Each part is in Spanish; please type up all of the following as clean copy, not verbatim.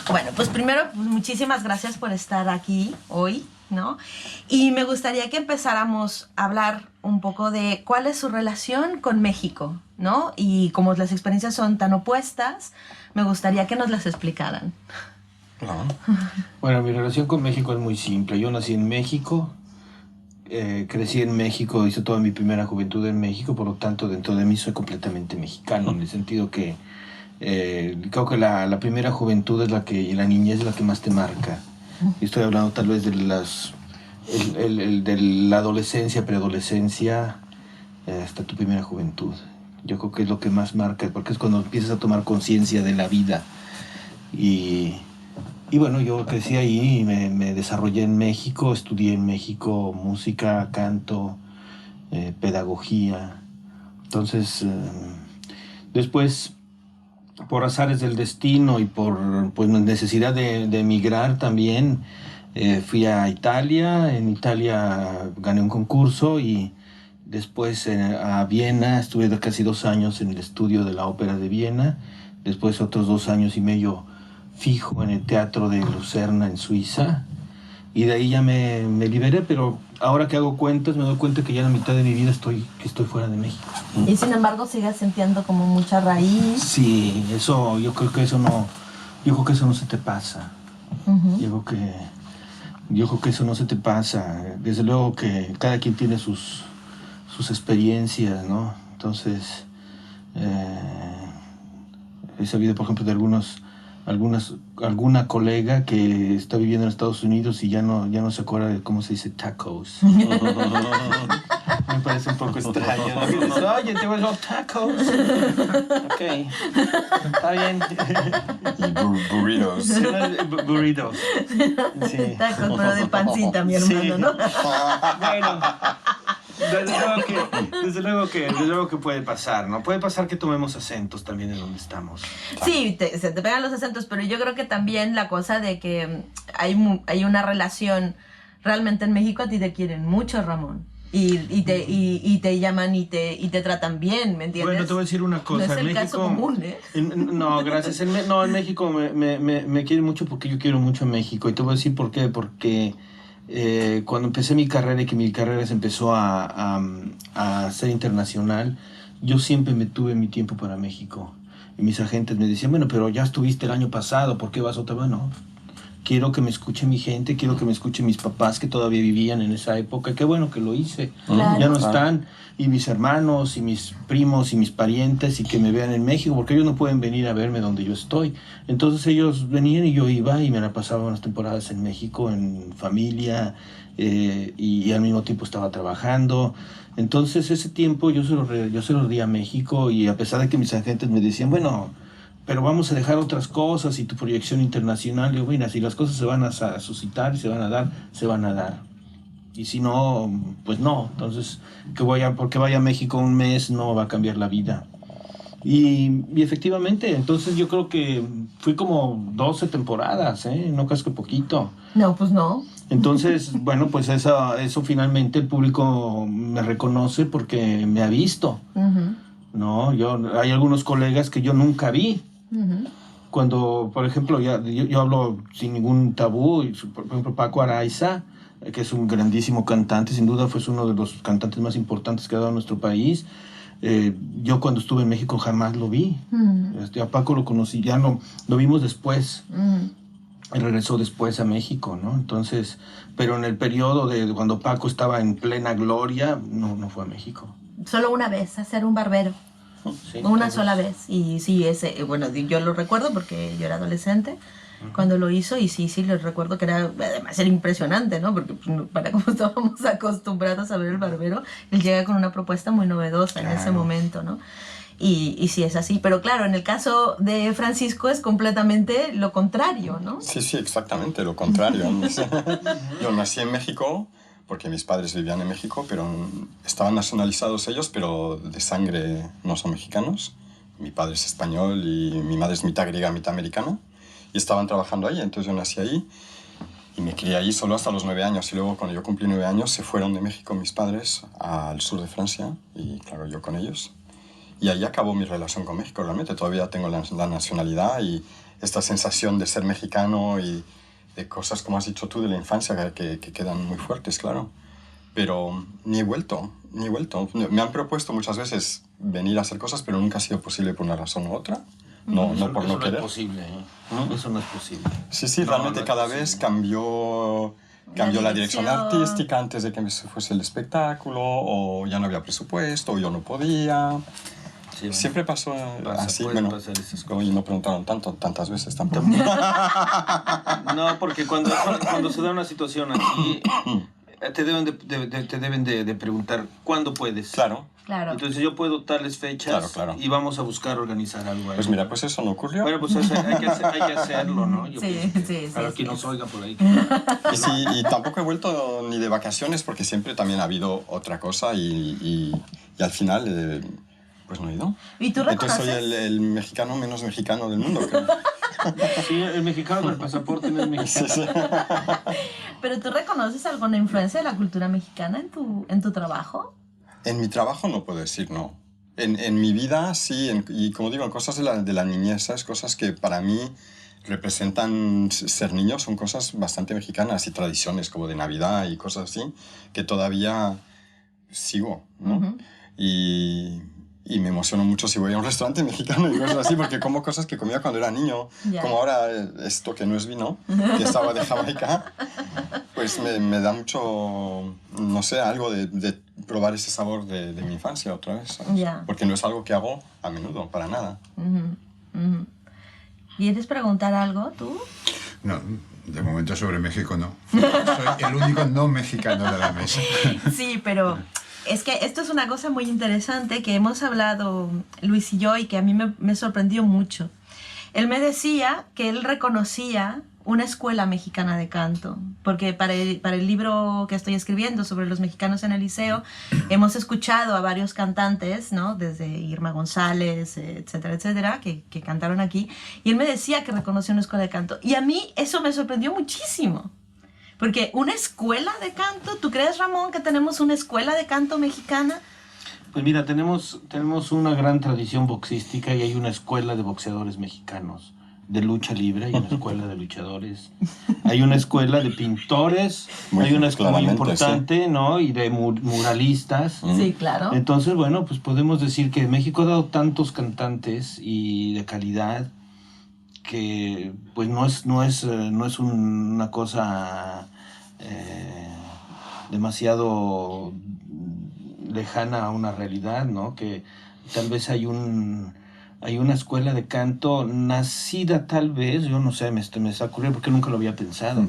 Bueno, pues primero, pues, muchísimas gracias por estar aquí hoy, ¿no? Y me gustaría que empezáramos a hablar un poco de cuál es su relación con México, ¿no? Y como las experiencias son tan opuestas, me gustaría que nos las explicaran. No. Bueno, mi relación con México es muy simple. Yo nací en México, crecí en México, hice toda mi primera juventud en México, por lo tanto dentro de mí soy completamente mexicano, en el sentido que creo que la primera juventud es y la niñez es la que más te marca. Y estoy hablando tal vez de de la adolescencia, preadolescencia, hasta tu primera juventud. Yo creo que es lo que más marca, porque es cuando empiezas a tomar conciencia de la vida. Y bueno, yo crecí ahí y me desarrollé en México, estudié en México música, canto, pedagogía. Entonces, después, por azares del destino y por pues, necesidad de emigrar también, fui a Italia. En Italia gané un concurso y después a Viena. Estuve casi 2 años en el estudio de la Ópera de Viena. Después otros 2 años y medio fijo en el Teatro de Lucerna en Suiza. Y de ahí ya me liberé, pero ahora que hago cuentas me doy cuenta que ya la mitad de mi vida estoy fuera de México. Y sin embargo sigues sintiendo como mucha raíz. Sí, eso, yo creo que eso no se te pasa. Yo creo que eso no se te pasa. Desde luego que cada quien tiene sus experiencias, ¿no? Entonces, he sabido, por ejemplo, de alguna colega que está viviendo en Estados Unidos y ya no se acuerda de cómo se dice tacos. Me parece un poco extraño. Oye, te vuelvo tacos. Ok, está bien. Y burritos. Burritos. Sí. Tacos, pero de pancita, mi hermano, Sí. ¿no? Bueno, desde luego que puede pasar, ¿no? Puede pasar que tomemos acentos también en donde estamos. Sí, se te pegan los acentos, pero yo creo que también la cosa de que hay una relación, realmente en México a ti te quieren mucho, Ramón. Y te llaman y te tratan bien, ¿me entiendes? Bueno, te voy a decir una cosa. No es el México, caso común, ¿eh? No, gracias. En México me quieren mucho porque yo quiero mucho a México. Y te voy a decir por qué. Porque cuando empecé mi carrera y que mi carrera se empezó a ser internacional, yo siempre me tuve mi tiempo para México. Y mis agentes me decían, bueno, pero ya estuviste el año pasado, ¿por qué vas otra vez? No. Quiero que me escuche mi gente, quiero que me escuchen mis papás que todavía vivían en esa época. Qué bueno que lo hice. Claro. Ya no están. Y mis hermanos, y mis primos, y mis parientes, y que me vean en México, porque ellos no pueden venir a verme donde yo estoy. Entonces ellos venían y yo iba y me la pasaba unas temporadas en México, en familia, y al mismo tiempo estaba trabajando. Entonces ese tiempo yo se lo di a México, y a pesar de que mis agentes me decían, bueno, pero vamos a dejar otras cosas y tu proyección internacional, digo, mira, si las cosas se van a suscitar y se van a dar, se van a dar. Y si no, pues no. Entonces, porque vaya a México un mes no va a cambiar la vida. Y efectivamente, entonces yo creo que fui como 12 temporadas, no creas que poquito. No, pues no. Entonces, bueno, pues eso finalmente el público me reconoce porque me ha visto. No, hay algunos colegas que yo nunca vi. Cuando, por ejemplo, yo hablo sin ningún tabú, por ejemplo, Paco Araiza, que es un grandísimo cantante, sin duda fue uno de los cantantes más importantes que ha dado nuestro país. Yo cuando estuve en México jamás lo vi. A Paco lo conocí, ya no, lo vimos después. Él regresó después a México, ¿no? Entonces, pero en el periodo de cuando Paco estaba en plena gloria, no fue a México. Solo una vez, a ser un barbero. Sí, Una sola vez. Y sí, bueno, yo lo recuerdo porque yo era adolescente cuando lo hizo, y sí, lo recuerdo que además era impresionante, ¿no? Porque para como estábamos acostumbrados a ver el barbero, él llega con una propuesta muy novedosa en ese momento, ¿no? Y sí es así, pero claro, en el caso de Francisco es completamente lo contrario, ¿no? Sí, exactamente lo contrario. Yo nací en México porque mis padres vivían en México, pero estaban nacionalizados ellos, pero de sangre no son mexicanos. Mi padre es español y mi madre es mitad griega, mitad americana. Y estaban trabajando ahí, entonces yo nací ahí y me crié ahí solo hasta los 9 años. Y luego, cuando yo cumplí 9 años, se fueron de México mis padres al sur de Francia, y claro, yo con ellos. Y ahí acabó mi relación con México, realmente. Todavía tengo la nacionalidad y esta sensación de ser mexicano y de cosas, como has dicho tú, de la infancia que quedan muy fuertes, claro. Pero ni he vuelto. Me han propuesto muchas veces venir a hacer cosas, pero nunca ha sido posible por una razón u otra. No, no por no querer. Eso no es posible, ¿eh? Eso no es posible. Sí, realmente cada vez cambió la dirección artística antes de que se fuese el espectáculo, o ya no había presupuesto, o yo no podía. Sí, bueno, siempre pasó así, bueno, y no preguntaron tantas veces tampoco. No, porque cuando se da una situación así, te deben de preguntar ¿cuándo puedes? Claro. Entonces yo puedo tales fechas y vamos a buscar organizar algo ahí. Pues mira, pues eso no ocurrió. Bueno, pues hay que hacerlo, ¿no? Yo sí. Para quien nos oiga por ahí. Y tampoco he vuelto ni de vacaciones porque siempre también ha habido otra cosa y al final pues no he ido. ¿Y tú reconoces? Entonces soy el mexicano menos mexicano del mundo, creo. Sí, el mexicano con el pasaporte no es mexicano. Sí. ¿Pero tú reconoces alguna influencia de la cultura mexicana en tu trabajo? En mi trabajo no puedo decir no. En mi vida sí, y como digo, en cosas de la niñez, ¿sabes? Cosas que para mí representan ser niño, son cosas bastante mexicanas y tradiciones como de Navidad y cosas así, que todavía sigo, ¿no? Y me emociono mucho si voy a un restaurante mexicano y cosas así, porque como cosas que comía cuando era niño, como ahora esto que no es vino, que estaba de Jamaica, pues me da mucho, no sé, algo de probar ese sabor de mi infancia otra vez, ¿sabes? Porque no es algo que hago a menudo, para nada. ¿Quieres preguntar algo tú? No, de momento sobre México no. Soy el único no mexicano de la mesa. Sí, pero es que esto es una cosa muy interesante que hemos hablado Luis y yo y que a mí me sorprendió mucho. Él me decía que él reconocía una escuela mexicana de canto, porque para el libro que estoy escribiendo sobre los mexicanos en el liceo, hemos escuchado a varios cantantes, ¿no? Desde Irma González, etcétera, etcétera, que cantaron aquí, y él me decía que reconoció una escuela de canto. Y a mí eso me sorprendió muchísimo, porque una escuela de canto, ¿tú crees, Ramón, que tenemos una escuela de canto mexicana? Pues mira, tenemos una gran tradición boxística y hay una escuela de boxeadores mexicanos de lucha libre, hay una escuela de luchadores, hay una escuela de pintores, hay una escuela muy importante, sí, ¿no? Y de muralistas. Sí, claro. Entonces, bueno, pues podemos decir que México ha dado tantos cantantes y de calidad que pues no es una cosa demasiado lejana a una realidad, ¿no? Que tal vez hay una escuela de canto nacida tal vez, yo no sé, me está ocurriendo porque nunca lo había pensado,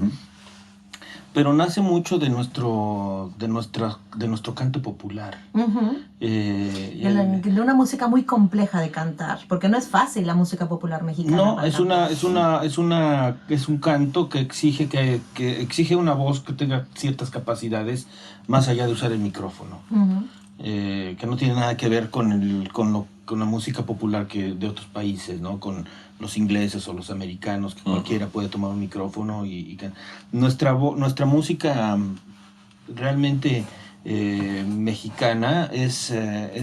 pero nace mucho de nuestro canto popular. De una música muy compleja de cantar, porque no es fácil la música popular mexicana. No, es un canto que exige una voz que tenga ciertas capacidades más allá de usar el micrófono. Que no tiene nada que ver con la música popular de otros países, ¿no? Con los ingleses o los americanos, que cualquiera puede tomar un micrófono y nuestra música realmente mexicana es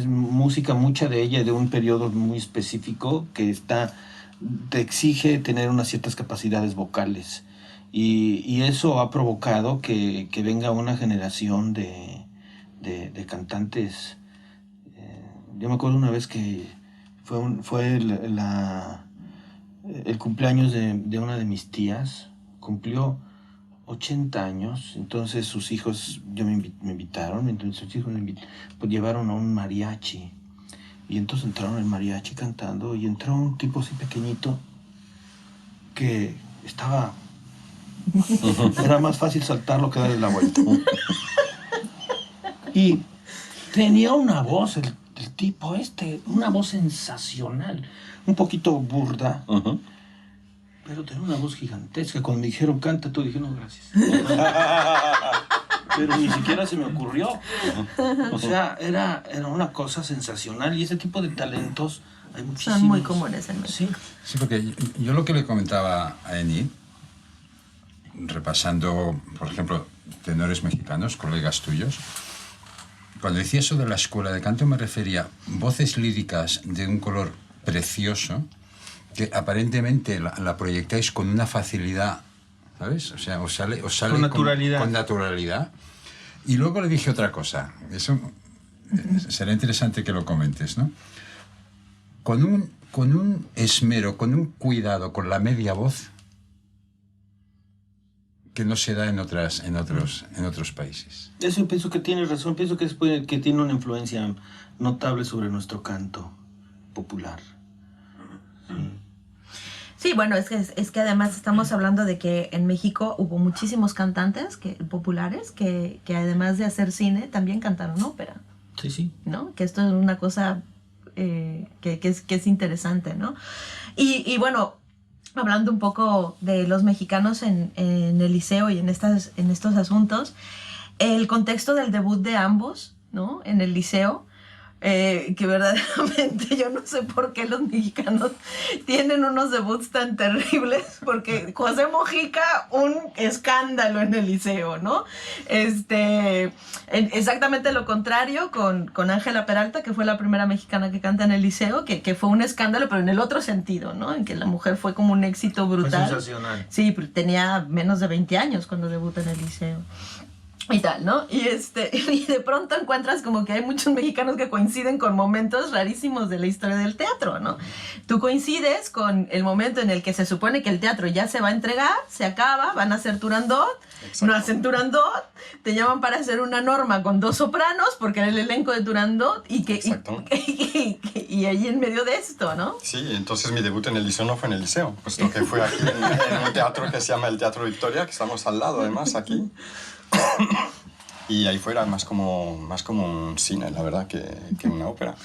música, mucha de ella de un periodo muy específico que te exige tener unas ciertas capacidades vocales y eso ha provocado que venga una generación de cantantes. Yo me acuerdo una vez que fue el cumpleaños de una de mis tías, cumplió 80 años, entonces sus hijos me invitaron, entonces sus hijos pues llevaron a un mariachi, y entonces entraron el mariachi cantando, y entró un tipo así pequeñito que era más fácil saltarlo que darle la vuelta. Y tenía una voz, el tipo una voz sensacional, un poquito burda, pero tenía una voz gigantesca. Cuando me dijeron canta, tú dije no, gracias. Pero ni siquiera se me ocurrió. O sea, era una cosa sensacional y ese tipo de talentos hay muchísimos. Son muy comunes en México. Sí, porque yo lo que le comentaba a Eni, repasando, por ejemplo, tenores mexicanos, colegas tuyos, cuando decía eso de la escuela de canto me refería a voces líricas de un color precioso que aparentemente la proyectáis con una facilidad, ¿sabes? O sea, os sale Con naturalidad. Con naturalidad. Y luego le dije otra cosa, eso será interesante que lo comentes, ¿no? Con un esmero, con un cuidado, con la media voz que no se da en otros países. Eso pienso que tienes razón, pienso que tiene una influencia notable sobre nuestro canto popular. Sí, bueno, es que además estamos hablando de que en México hubo muchísimos cantantes populares que además de hacer cine también cantaron ópera, Sí, sí. ¿no? Que esto es una cosa que es interesante, ¿no? Y bueno, hablando un poco de los mexicanos en el liceo y en estos asuntos, el contexto del debut de ambos, ¿no? En el liceo, que verdaderamente yo no sé por qué los mexicanos tienen unos debuts tan terribles, porque José Mojica, un escándalo en el liceo, ¿no? Exactamente lo contrario con Ángela Peralta, que fue la primera mexicana que canta en el liceo, que fue un escándalo, pero en el otro sentido, ¿no? En que la mujer fue como un éxito brutal. Fue sensacional. Sí, pero tenía menos de 20 años cuando debuta en el liceo. Y tal, ¿no? Y de pronto encuentras como que hay muchos mexicanos que coinciden con momentos rarísimos de la historia del teatro, ¿no? Tú coincides con el momento en el que se supone que el teatro ya se va a entregar, se acaba, van a hacer Turandot, no hacen Turandot, te llaman para hacer una Norma con 2 sopranos, porque era el elenco de Turandot, y ahí en medio de esto, ¿no? Sí, entonces mi debut en el liceo no fue en el liceo, puesto que fue aquí en un teatro que se llama el Teatro Victoria, que estamos al lado además aquí. Y ahí fuera más como un cine, la verdad, que una ópera.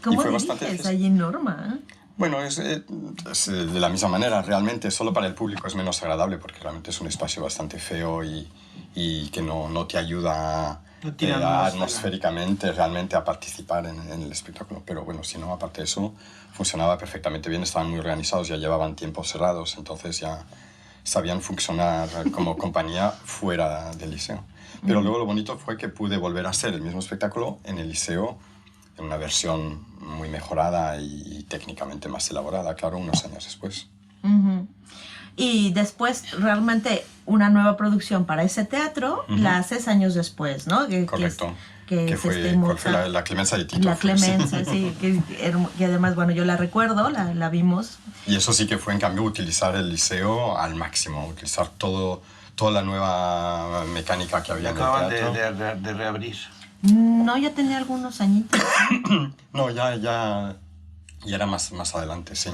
¿Cómo y fue diriges bastante difícil. allí en Norma? Bueno, es de la misma manera, realmente, solo para el público es menos agradable, porque realmente es un espacio bastante feo y que no te ayuda atmosféricamente realmente a participar en el espectáculo. Pero bueno, si no, aparte de eso, funcionaba perfectamente bien, estaban muy organizados, ya llevaban tiempos cerrados, entonces ya sabían funcionar como compañía fuera del liceo. Pero luego lo bonito fue que pude volver a hacer el mismo espectáculo en el liceo, en una versión muy mejorada y técnicamente más elaborada, claro, unos años después. Uh-huh. Y después, realmente, una nueva producción para ese teatro la haces años después, ¿no? Correcto. Que fue la Clemenza de Tito. La Clemenza, sí, que además, bueno, yo la recuerdo, la vimos. Y eso sí que fue, en cambio, utilizar el liceo al máximo, utilizar toda la nueva mecánica que había en el teatro. Acaban de reabrir. No, ya tenía algunos añitos. No, ya era más adelante, sí.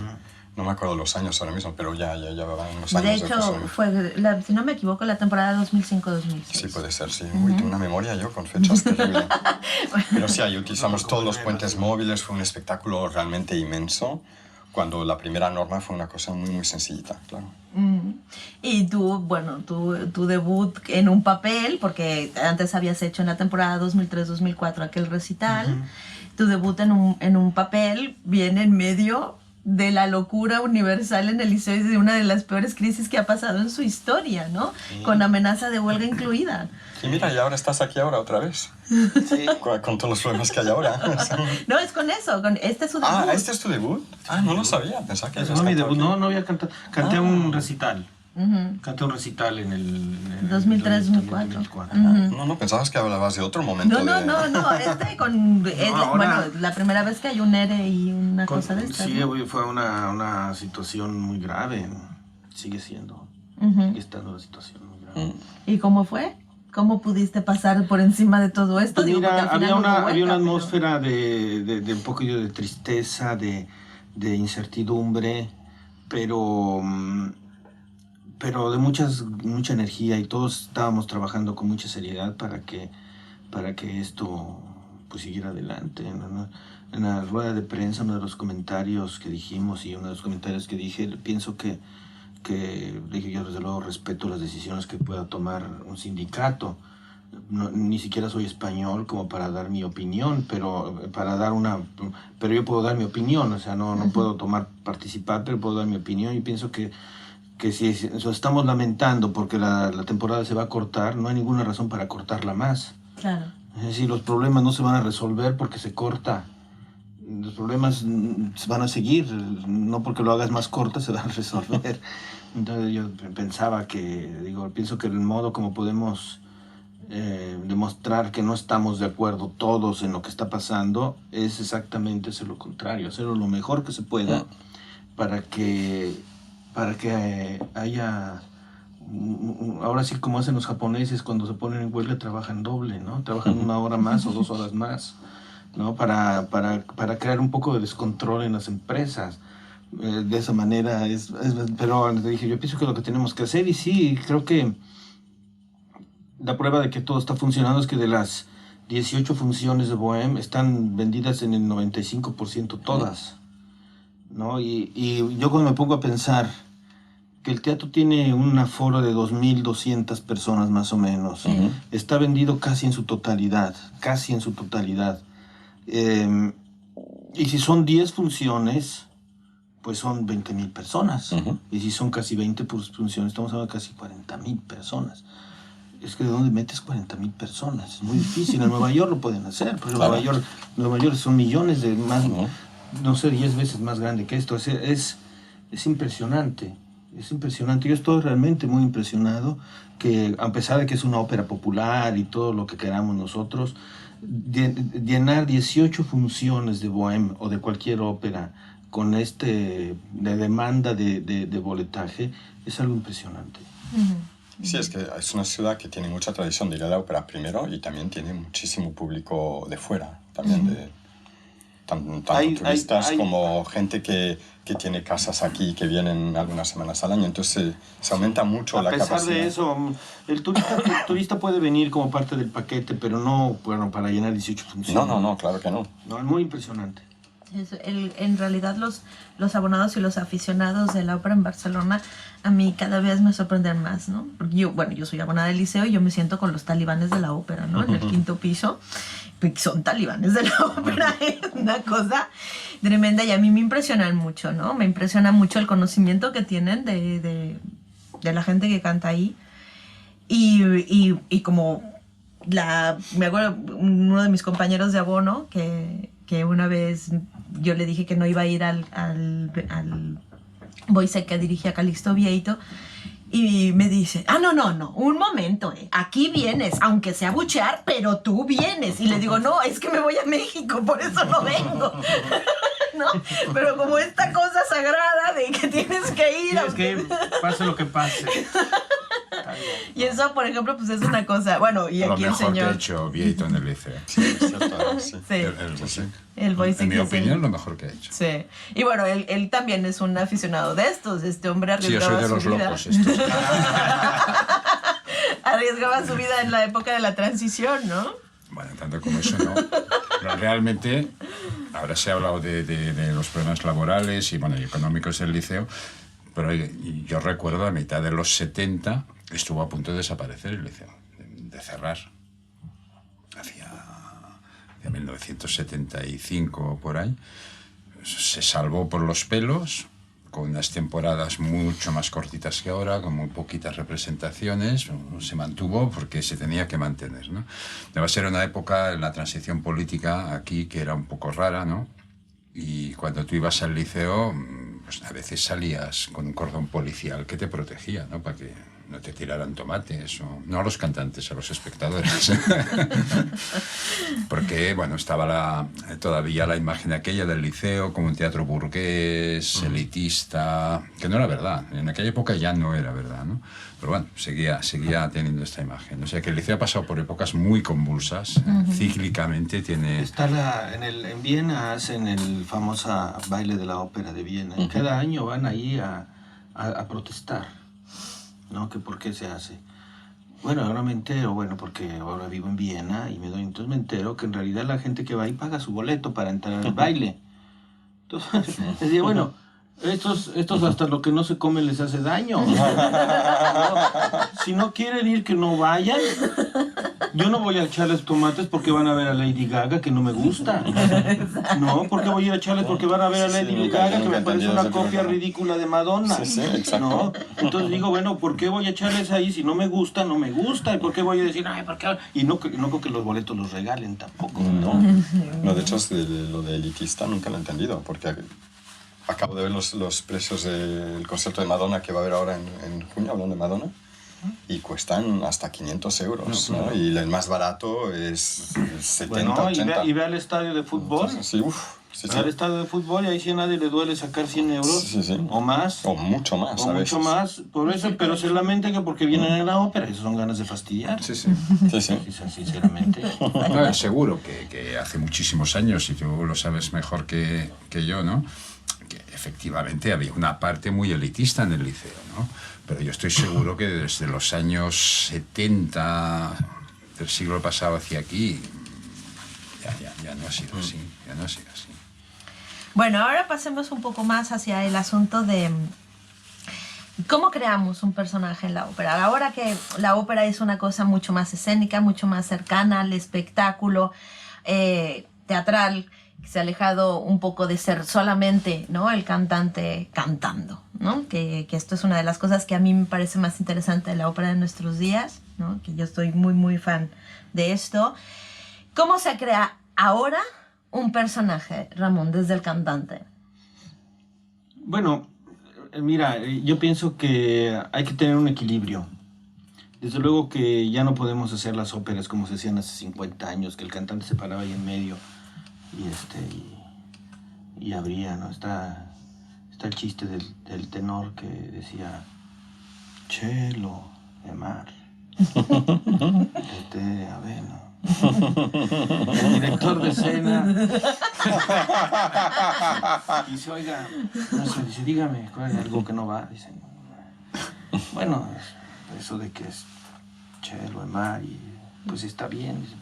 No me acuerdo los años ahora mismo, pero ya van unos años. De hecho, fue, si no me equivoco, la temporada 2005-2006. Sí, puede ser, sí. Uy, tengo una memoria yo con fechas terribles. Pero sí, ahí utilizamos todos los puentes móviles, fue un espectáculo realmente inmenso, cuando la primera Norma fue una cosa muy, muy sencillita, claro. Y tú, bueno, tu debut en un papel, porque antes habías hecho en la temporada 2003-2004 aquel recital, tu debut en un papel viene en medio de la locura universal en el liceo y de una de las peores crisis que ha pasado en su historia, ¿no? Sí. Con amenaza de huelga incluida. Y mira, y ahora estás aquí ahora otra vez. Sí. Con todos los problemas que hay ahora. No, es con eso, este es su debut. Ah, ¿este es tu debut? Ah, no lo sabía, pensaba que no, mi debut, no había cantado. Canté un recital. Canté un recital en el 2003-2004. No, pensabas que hablabas de otro momento. No, bueno, la primera vez que hay un ERE y una cosa de esta. Sí, ¿no? Fue una situación muy grave, sigue siendo, sigue estando la situación muy grave. ¿Y cómo fue? ¿Cómo pudiste pasar por encima de todo esto? Pues mira, había una atmósfera de un poco de tristeza, de incertidumbre, pero de mucha energía, y todos estábamos trabajando con mucha seriedad para que esto pues siguiera adelante. En la rueda de prensa, uno de los comentarios que dijimos y uno de los comentarios que dije, pienso que dije, yo desde luego respeto las decisiones que pueda tomar un sindicato. Ni siquiera soy español como para dar mi opinión, pero yo puedo dar mi opinión, o sea, no puedo participar, pero puedo dar mi opinión, y pienso que si estamos lamentando porque la temporada se va a cortar, no hay ninguna razón para cortarla más. Claro. Es decir, los problemas no se van a resolver porque se corta. los problemas van a seguir, no porque lo hagas más corto se van a resolver. Entonces yo pensaba pienso que el modo como podemos demostrar que no estamos de acuerdo todos en lo que está pasando es exactamente hacer lo contrario, hacerlo lo mejor que se pueda para que haya, ahora sí como hacen los japoneses cuando se ponen en huelga, trabajan doble, ¿no? Trabajan 1 hora más o 2 horas más, ¿no? Para crear un poco de descontrol en las empresas. De esa manera pero dije, yo pienso que lo que tenemos que hacer, y sí, creo que la prueba de que todo está funcionando es que de las 18 funciones de Bohème están vendidas en el 95% todas, ¿no? Y yo cuando me pongo a pensar que el teatro tiene un aforo de 2.200 personas más o menos, está vendido casi en su totalidad, y si son 10 funciones, pues son 20.000 personas, y si son casi 20 funciones, estamos hablando de casi 40.000 personas. Es que ¿de dónde metes 40.000 personas? Es muy difícil. En Nueva York lo pueden hacer, pero claro. Nueva York son millones de más, no sé, 10 veces más grande que esto. Es impresionante, es impresionante. Yo estoy realmente muy impresionado que, a pesar de que es una ópera popular y todo lo que queramos nosotros, llenar 18 funciones de Bohème o de cualquier ópera con de demanda de boletaje es algo impresionante. Sí, es que es una ciudad que tiene mucha tradición de ir a la ópera primero y también tiene muchísimo público de fuera, también tanto turistas como gente que tiene casas aquí, que vienen algunas semanas al año, entonces se aumenta mucho la capacidad. A pesar de eso, el turista puede venir como parte del paquete, pero no para llenar 18 funciones. No, claro que no. No, es muy impresionante. En realidad los abonados y los aficionados de la ópera en Barcelona a mí cada vez me sorprenden más, ¿no? Porque yo soy abonada del Liceo y yo me siento con los talibanes de la ópera, ¿no? En el 5º piso, son talibanes de la ópera, es una cosa tremenda y a mí me impresionan mucho, ¿no? Me impresiona mucho el conocimiento que tienen de la gente que canta ahí y como me acuerdo uno de mis compañeros de abono que una vez yo le dije que no iba a ir al Boisec que dirigía Calixto Vieito y me dice, no, un momento, aquí vienes, aunque sea buchear, pero tú vienes. Y le digo, no, es que me voy a México, por eso no vengo. ¿No? Pero como esta cosa sagrada de que tienes que ir. Tienes que ir, pase lo que pase. Y eso, por ejemplo, pues es una cosa. Bueno, y aquí el señor. Lo mejor que ha hecho Vieito en el Liceo. Sí, es cierto. Sí. El Boisec. En mi opinión, lo mejor que ha hecho. Sí. Y bueno, él también es un aficionado de estos. Este hombre arriesgaba su vida. Sí, yo soy de los locos estos. Arriesgaba su vida en la época de la transición, ¿no? Bueno, tanto como eso no. Pero realmente, ahora se ha hablado de los problemas laborales y económicos del Liceo, pero yo recuerdo a mitad de los 70 estuvo a punto de desaparecer el Liceo, de cerrar. Hacia 1975 o por ahí. Se salvó por los pelos, con unas temporadas mucho más cortitas que ahora, con muy poquitas representaciones, se mantuvo porque se tenía que mantener, ¿no? Debe ser una época en la transición política aquí que era un poco rara, ¿no? Y cuando tú ibas al liceo, pues a veces salías con un cordón policial que te protegía, ¿no? Para que no te tiraran tomates, no a los cantantes, a los espectadores. Porque, estaba todavía la imagen aquella del liceo como un teatro burgués, elitista, que no era verdad. En aquella época ya no era verdad, ¿no? Pero seguía teniendo esta imagen. O sea que el liceo ha pasado por épocas muy convulsas, cíclicamente tiene... En Viena hacen el famoso baile de la ópera de Viena. Y cada año van ahí a protestar. ¿No? Que por qué se hace. Bueno, ahora me entero, porque ahora vivo en Viena y entonces me entero que en realidad la gente que va ahí paga su boleto para entrar al baile. Entonces, les digo, Estos hasta lo que no se come les hace daño. No, si no quieren ir, que no vayan. Yo no voy a echarles tomates porque van a ver a Lady Gaga, que no me gusta. No, porque voy a ir a echarles porque van a ver a Lady Gaga, que me parece una copia ridícula de Madonna. Sí, exacto. ¿No? Entonces digo, bueno, ¿por qué voy a echarles ahí? Si no me gusta, no me gusta. ¿Y por qué voy a decir, ay, por qué? Y no creo que los boletos los regalen tampoco. No, de hecho, lo de elitista nunca lo he entendido, porque acabo de ver los precios del concierto de Madonna que va a haber ahora en junio, hablando de Madonna, y cuestan hasta 500 euros, ¿no? Y el más barato es 70, Bueno, 80. y ve al estadio de fútbol. Entonces, sí, sí. Ve al estadio de fútbol y ahí sí a nadie le duele sacar 100 euros Sí. o más. O mucho más, O a mucho veces. más, por eso, pero se lamenta que porque vienen a la ópera, eso son ganas de fastidiar. Sí. Sinceramente. No, seguro que hace muchísimos años, y tú lo sabes mejor que yo, ¿no? Que efectivamente había una parte muy elitista en el liceo, ¿no? Pero yo estoy seguro que desde los años 70 del siglo pasado hacia aquí ya no ha sido así, ya no ha sido así. Bueno, ahora pasemos un poco más hacia el asunto de cómo creamos un personaje en la ópera. Ahora que la ópera es una cosa mucho más escénica, mucho más cercana al espectáculo teatral, que se ha alejado un poco de ser solamente, ¿no?, el cantante cantando, ¿no? Que esto es una de las cosas que a mí me parece más interesante de la ópera de nuestros días, ¿no? Que yo estoy muy, muy fan de esto. ¿Cómo se crea ahora un personaje, Ramón, desde el cantante? Bueno, mira, yo pienso que hay que tener un equilibrio. Desde luego que ya no podemos hacer las óperas como se hacían hace 50 años, que el cantante se paraba ahí en medio y abría, ¿no? Está el chiste del tenor que decía, Cielo e mar. A ver, ¿no? El director de escena dice, oiga, no sé, dice, dígame, ¿hay algo que no va? Dice, bueno, eso de que es cielo, mar, y pues está bien, dice,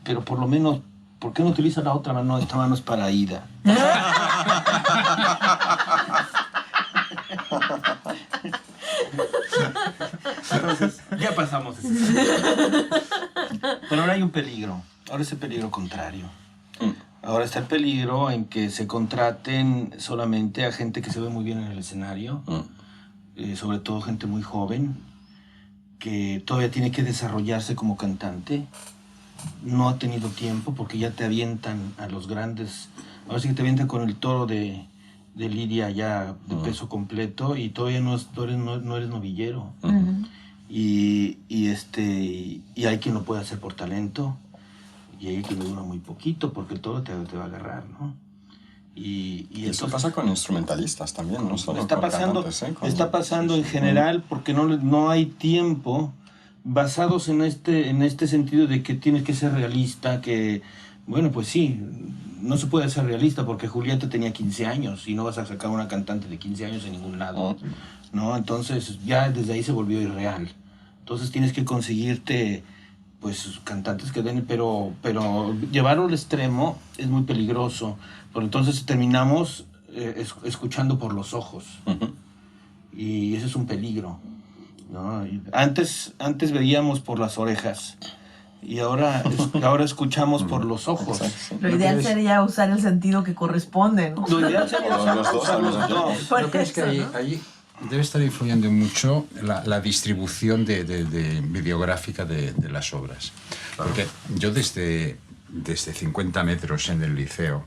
pero por lo menos, ¿por qué no utiliza la otra mano? Esta mano es para ida. Entonces, ya pasamos ese. Pero ahora hay un peligro. Ahora es el peligro contrario. Ahora está el peligro en que se contraten solamente a gente que se ve muy bien en el escenario, sobre todo gente muy joven, que todavía tiene que desarrollarse como cantante. No ha tenido tiempo porque ya te avientan a los grandes. Ahora sí que te avientan con el toro de lidia ya de peso completo y todavía no eres novillero. Y hay quien lo puede hacer por talento y hay quien lo dura muy poquito porque el toro te va a agarrar, ¿no? Y eso pasa con instrumentalistas también, no solo está con pasando, cantantes, está pasando en general porque no hay tiempo, basados en este sentido de que tienes que ser realista, que, bueno, pues sí, no se puede ser realista porque Julieta tenía 15 años y no vas a sacar una cantante de 15 años en ningún lado, ¿no? Entonces ya desde ahí se volvió irreal. Entonces tienes que conseguirte, pues, cantantes que den, pero llevarlo al extremo es muy peligroso, porque entonces terminamos escuchando por los ojos. Y ese es un peligro, ¿no? Antes veíamos por las orejas y ahora escuchamos por los ojos. Lo ideal sería usar el sentido que corresponde, ¿no? Lo ideal sería usar los dos. ¿No crees que ahí debe estar influyendo mucho la distribución de videográfica de las obras? Porque yo desde 50 metros en el liceo,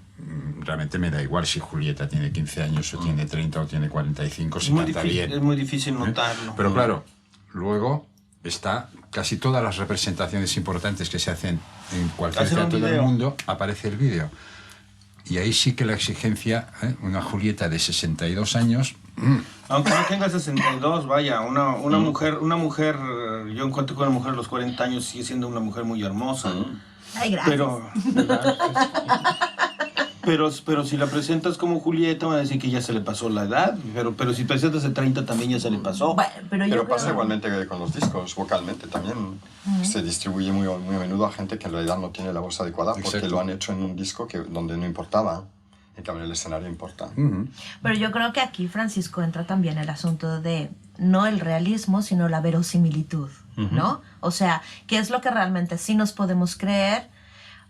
realmente me da igual si Julieta tiene 15 años o tiene 30 o tiene 45, si canta bien. Es muy difícil notarlo. Pero claro, luego está casi todas las representaciones importantes que se hacen en cualquier teatro del mundo, aparece el vídeo. Y ahí sí que la exigencia, una Julieta de 62 años... Aunque no tenga 62, vaya, una mujer, yo encuentro que una mujer a los 40 años sigue siendo una mujer muy hermosa. Ay, gracias. Pero si la presentas como Julieta, van a decir que ya se le pasó la edad. Pero si presentas de 30 también ya se le pasó. Bueno, pero pasa igualmente con los discos, vocalmente también. Se distribuye muy a menudo a gente que en realidad no tiene la voz adecuada porque lo han hecho en un disco donde no importaba. En cambio, el escenario importa. Pero yo creo que aquí, Francisco, entra también el asunto de no el realismo, sino la verosimilitud, ¿no? O sea, ¿qué es lo que realmente sí nos podemos creer?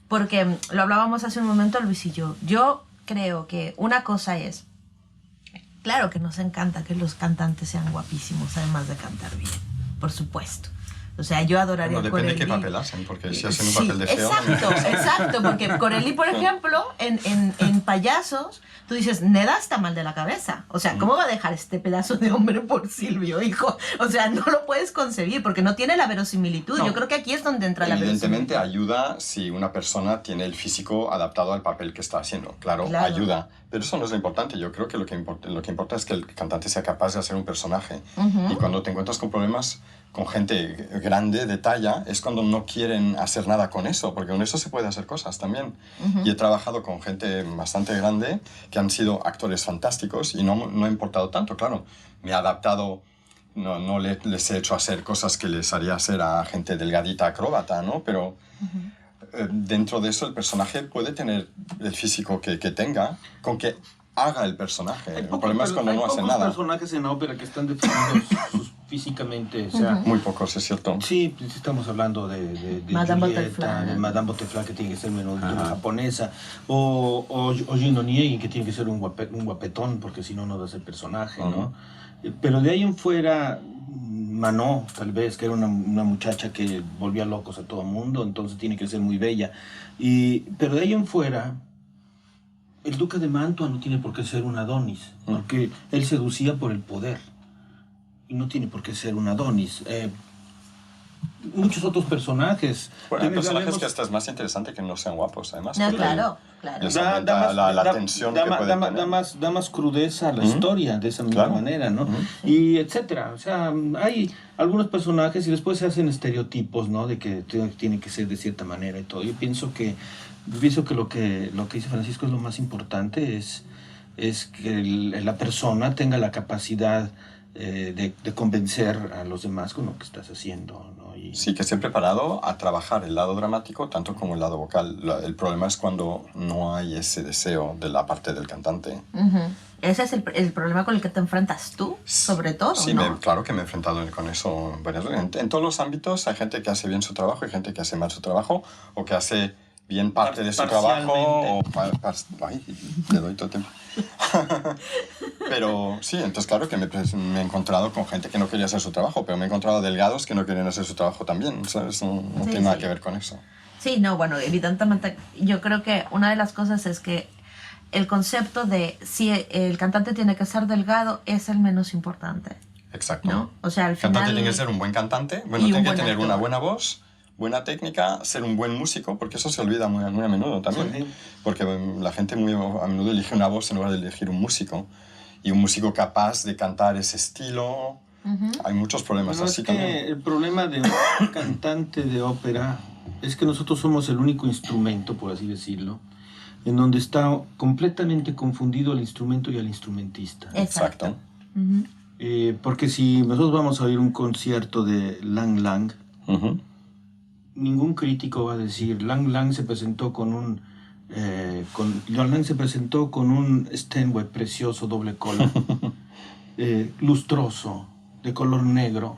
Porque lo hablábamos hace un momento Luis y yo. Yo creo que una cosa es, claro que nos encanta que los cantantes sean guapísimos, además de cantar bien, por supuesto. O sea, yo adoraría Bueno, a depende Corelli. qué papel hacen, porque si hacen un Sí, papel de feo... exacto, porque Corelli, por ejemplo, en Payasos, tú dices, Neda está mal de la cabeza. O sea, ¿cómo va a dejar este pedazo de hombre por Silvio, hijo? O sea, no lo puedes concebir, porque no tiene la verosimilitud. No. Yo creo que aquí es donde entra la Evidentemente verosimilitud. ayuda si una persona tiene el físico adaptado al papel que está haciendo. Claro, ayuda. Pero eso no es lo importante. Yo creo que lo que importa es que el cantante sea capaz de hacer un personaje. Y cuando te encuentras con problemas con gente grande, de talla, es cuando no quieren hacer nada con eso, porque con eso se puede hacer cosas también. Y he trabajado con gente bastante grande que han sido actores fantásticos y no ha importado tanto, claro. Me he adaptado, no les he hecho hacer cosas que les haría hacer a gente delgadita acróbata, ¿no? Pero dentro de eso el personaje puede tener el físico que tenga, con que haga el personaje. El problema es cuando no hace nada. Hay pocos personajes en ópera que están definidos físicamente, o sea... Muy pocos, es cierto. Sí, pues estamos hablando de Madame Julieta, Butterfly. de Madame Butterfly, que tiene que ser menos japonesa, o Jin Oniegi, que tiene que ser un guapetón, porque si no, no da ese personaje, ¿no? Pero de ahí en fuera, Manó, tal vez, que era una muchacha que volvía locos a todo el mundo, entonces tiene que ser muy bella. Pero de ahí en fuera... El duque de Mantua no tiene por qué ser un Adonis, porque él seducía por el poder. Y no tiene por qué ser un Adonis. Muchos otros personajes. Bueno, hay personajes que hasta es más interesante que no sean guapos, además. No, porque claro. les aumenta la tensión que pueden tener. Da más crudeza a la historia de esa misma manera, ¿no? Y etcétera. O sea, hay algunos personajes y después se hacen estereotipos, ¿no? De que tiene que ser de cierta manera y todo. Yo pienso que lo que dice Francisco es lo más importante, es que la persona tenga la capacidad de convencer a los demás con lo que estás haciendo, ¿no? Sí, que esté preparado a trabajar el lado dramático tanto como el lado vocal. El problema es cuando no hay ese deseo de la parte del cantante. Ese es el problema con el que te enfrentas tú, sobre todo, sí, ¿no? Claro que me he enfrentado con eso varias veces. En todos los ámbitos hay gente que hace bien su trabajo y gente que hace mal su trabajo, o que hace bien parte de su trabajo, o... Ay, te doy todo el tiempo. Pero sí, entonces claro que me he encontrado con gente que no quería hacer su trabajo, pero me he encontrado delgados que no querían hacer su trabajo también. Eso no tiene nada que ver con eso. Sí, no, bueno, evidentemente yo creo que una de las cosas es que el concepto de si el cantante tiene que ser delgado es el menos importante. Exacto. ¿No? O sea, al El cantante final... tiene que ser un buen cantante, bueno, y un tiene que buen tener actor. una buena voz, buena técnica, ser un buen músico, porque eso se olvida muy a menudo también. Sí. Porque la gente muy a menudo elige una voz en lugar de elegir un músico. Y un músico capaz de cantar ese estilo. Hay muchos problemas Pero así es que también. el problema de un cantante de ópera es que nosotros somos el único instrumento, por así decirlo, en donde está completamente confundido el instrumento y el instrumentista. Exacto. Porque si nosotros vamos a oír un concierto de Lang Lang, ningún crítico va a decir Lang Lang se presentó con un Lang Lang se presentó con un Steinway precioso doble cola, lustroso, de color negro.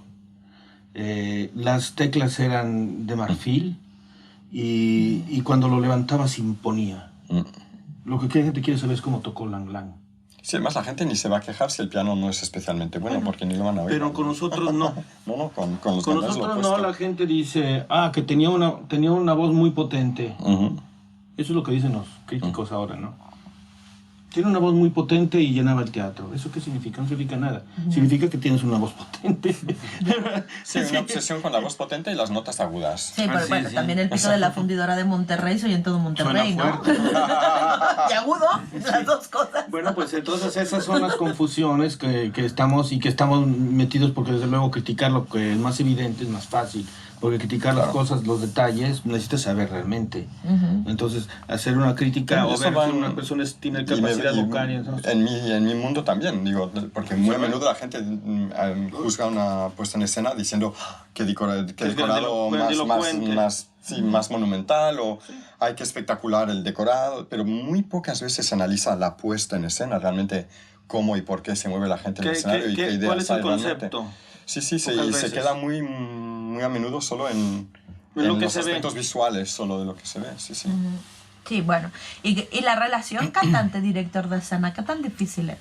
Las teclas eran de marfil y cuando lo levantaba se imponía. Lo que la gente quiere saber es cómo tocó Lang Lang. Sí, además la gente ni se va a quejar si el piano no es especialmente bueno, porque ni lo van a oír. Pero con nosotros no. No, con los Con demás lo nosotros no, opuesto. la gente dice, que tenía una voz muy potente. Eso es lo que dicen los críticos ahora, ¿no? Tiene una voz muy potente y llenaba el teatro. ¿Eso qué significa? No significa nada. Significa que tienes una voz potente. Sí, una obsesión con la voz potente y las notas agudas. Sí, pero sí, bueno, sí. también el pito de la fundidora de Monterrey soy en todo Monterrey, Suena ¿no? fuerte. Y agudo, las dos cosas. Bueno, pues entonces esas son las confusiones que estamos metidos, porque desde luego criticar lo que es más evidente es más fácil. Porque criticar las cosas, los detalles, necesitas saber realmente. Entonces, hacer una crítica o ver si una persona tiene capacidad vocal. En mi mundo también, digo, porque muy a menudo la gente juzga una puesta en escena diciendo que decorado más sí, más monumental o hay que espectacular el decorado, pero muy pocas veces se analiza la puesta en escena, realmente cómo y por qué se mueve la gente en el escenario y qué ideas ¿Cuál es el hay realmente. concepto? Sí, sí, Pocas se veces. queda muy a menudo solo en lo que los se ve. aspectos visuales, solo de lo que se ve, sí, sí. Sí, bueno. Y la relación cantante-director de escena, ¿qué tan difícil es?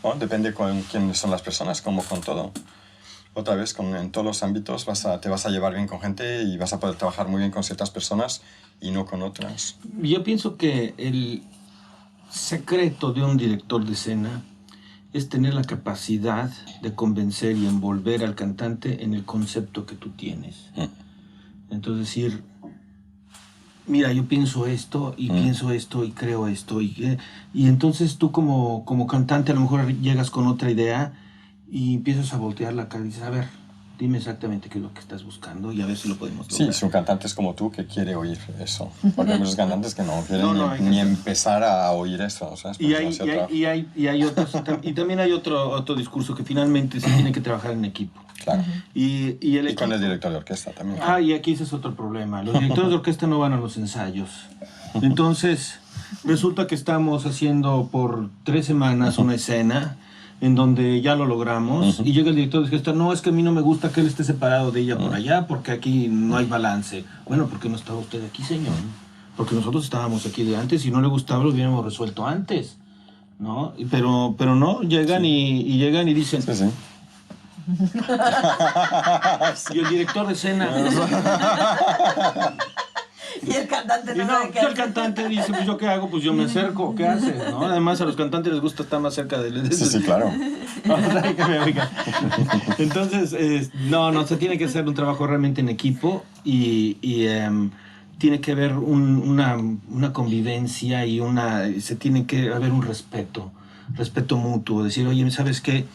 Bueno, depende con quiénes son las personas, como con todo. Otra vez, en todos los ámbitos te vas a llevar bien con gente y vas a poder trabajar muy bien con ciertas personas y no con otras. Yo pienso que el secreto de un director de escena es tener la capacidad de convencer y envolver al cantante en el concepto que tú tienes. Entonces decir, mira, yo pienso esto y pienso esto y creo esto. Y entonces tú como cantante a lo mejor llegas con otra idea y empiezas a voltear la cara y dices, a ver, dime exactamente qué es lo que estás buscando y a ver si lo podemos lograr. Sí, si un cantante es como tú que quiere oír eso. Porque hay muchos cantantes que no quieren ni hay empezar a oír eso. ¿Sabes? Y también hay otro discurso que finalmente se tiene que trabajar en equipo. Claro. Y con el director de orquesta también. Y aquí ese es otro problema. Los directores de orquesta no van a los ensayos. Entonces, resulta que estamos haciendo por 3 semanas una escena en donde ya lo logramos y llega el director de orquesta, no, es que a mí no me gusta que él esté separado de ella por allá porque aquí no hay balance. Bueno, ¿por qué no estaba usted aquí, señor? Porque nosotros estábamos aquí de antes y no le gustaba, lo hubiéramos resuelto antes, ¿no? Pero no, llegan y llegan y dicen... Sí, sí. Y el director de escena... Y el cantante no sabe qué el hacer. cantante dice, pues yo qué hago, pues yo me acerco, ¿qué haces? ¿No? Además a los cantantes les gusta estar más cerca de él. Sí, sí, claro. Entonces, se tiene que hacer un trabajo realmente en equipo y tiene que haber una convivencia y se tiene que haber un respeto mutuo, decir, oye, ¿sabes qué?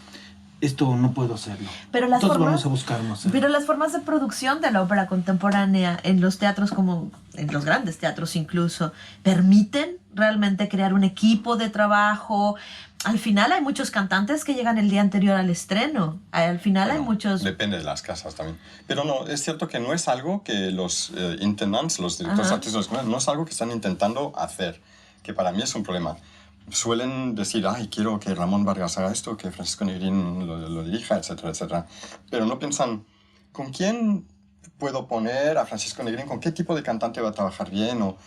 Esto no puedo hacerlo. Pero las Entonces formas, vamos a buscarnos. Pero las formas de producción de la ópera contemporánea en los teatros, como en los grandes teatros incluso, permiten realmente crear un equipo de trabajo. Al final hay muchos cantantes que llegan el día anterior al estreno. Al final hay muchos... Depende de las casas también. Pero no, es cierto que no es algo que los intendants, los directores artísticos, no es algo que están intentando hacer, que para mí es un problema. Suelen decir, ay, quiero que Ramón Vargas haga esto, que Francisco Negrín lo dirija, etcétera, etcétera. Pero no piensan, ¿con quién puedo poner a Francisco Negrín? ¿Con qué tipo de cantante va a trabajar bien? O,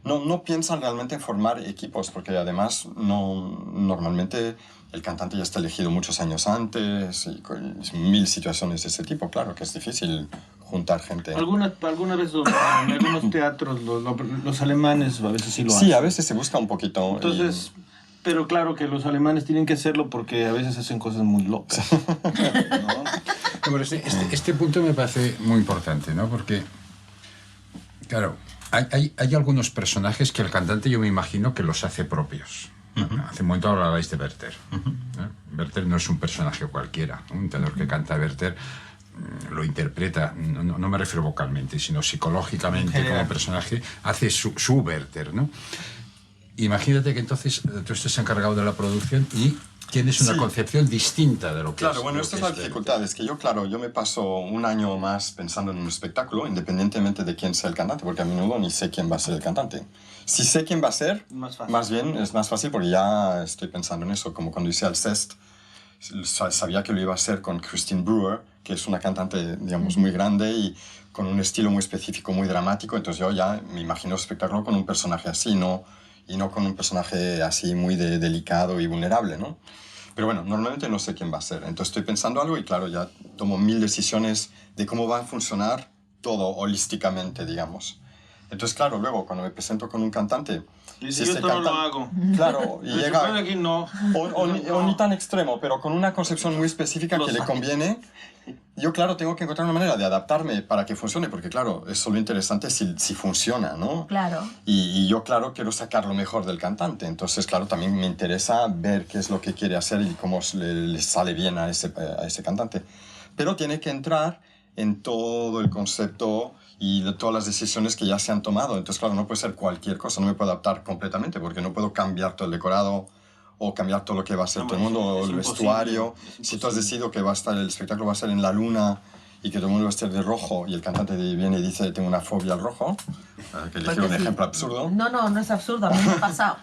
no piensan realmente en formar equipos, porque además normalmente el cantante ya está elegido muchos años antes y con 1000 situaciones de ese tipo. Claro que es difícil juntar gente. Alguna vez en algunos teatros los alemanes a veces sí lo hacen. Sí, a veces se busca un poquito. Entonces, pero claro que los alemanes tienen que hacerlo porque a veces hacen cosas muy locas. ¿No? Pero este punto me parece muy importante, ¿no? Porque, claro, hay algunos personajes que el cantante yo me imagino que los hace propios. Hace un momento hablabais de Werther. Werther no es un personaje cualquiera. Un tenor que canta Werther lo interpreta, no me refiero vocalmente, sino psicológicamente como personaje, hace su Werther, ¿no? Imagínate que entonces tú estés encargado de la producción y tienes una concepción distinta de lo que es. Claro, bueno, esta es la dificultad, es que yo me paso un año más pensando en un espectáculo, independientemente de quién sea el cantante, porque a menudo ni sé quién va a ser el cantante. Si sé quién va a ser, más bien es más fácil porque ya estoy pensando en eso, como cuando hice Alceste, sabía que lo iba a hacer con Christine Brewer, que es una cantante, digamos, muy grande y con un estilo muy específico, muy dramático, entonces yo ya me imagino el espectáculo con un personaje así, y no con un personaje así muy delicado y vulnerable, ¿no? Pero bueno, normalmente no sé quién va a ser, entonces estoy pensando algo y claro, ya tomo 1000 decisiones de cómo va a funcionar todo holísticamente, digamos. Entonces, claro, luego cuando me presento con un cantante... Dice, yo esto no lo hago. Claro, y llega... Aquí no. O ni tan extremo, pero con una concepción muy específica que le conviene. Yo, claro, tengo que encontrar una manera de adaptarme para que funcione, porque, claro, es solo interesante si funciona, ¿no? Claro. Y yo, claro, quiero sacar lo mejor del cantante. Entonces, claro, también me interesa ver qué es lo que quiere hacer y cómo le sale bien a ese cantante. Pero tiene que entrar en todo el concepto y de todas las decisiones que ya se han tomado. Entonces, claro, no puede ser cualquier cosa, no me puedo adaptar completamente, porque no puedo cambiar todo el decorado o cambiar todo lo que va a ser todo el mundo, o el vestuario. Si tú has decidido que el espectáculo va a ser en la luna y que todo el mundo va a estar de rojo y el cantante viene y dice tengo una fobia al rojo, que elegir un ejemplo absurdo. No es absurdo, a mí me ha pasado.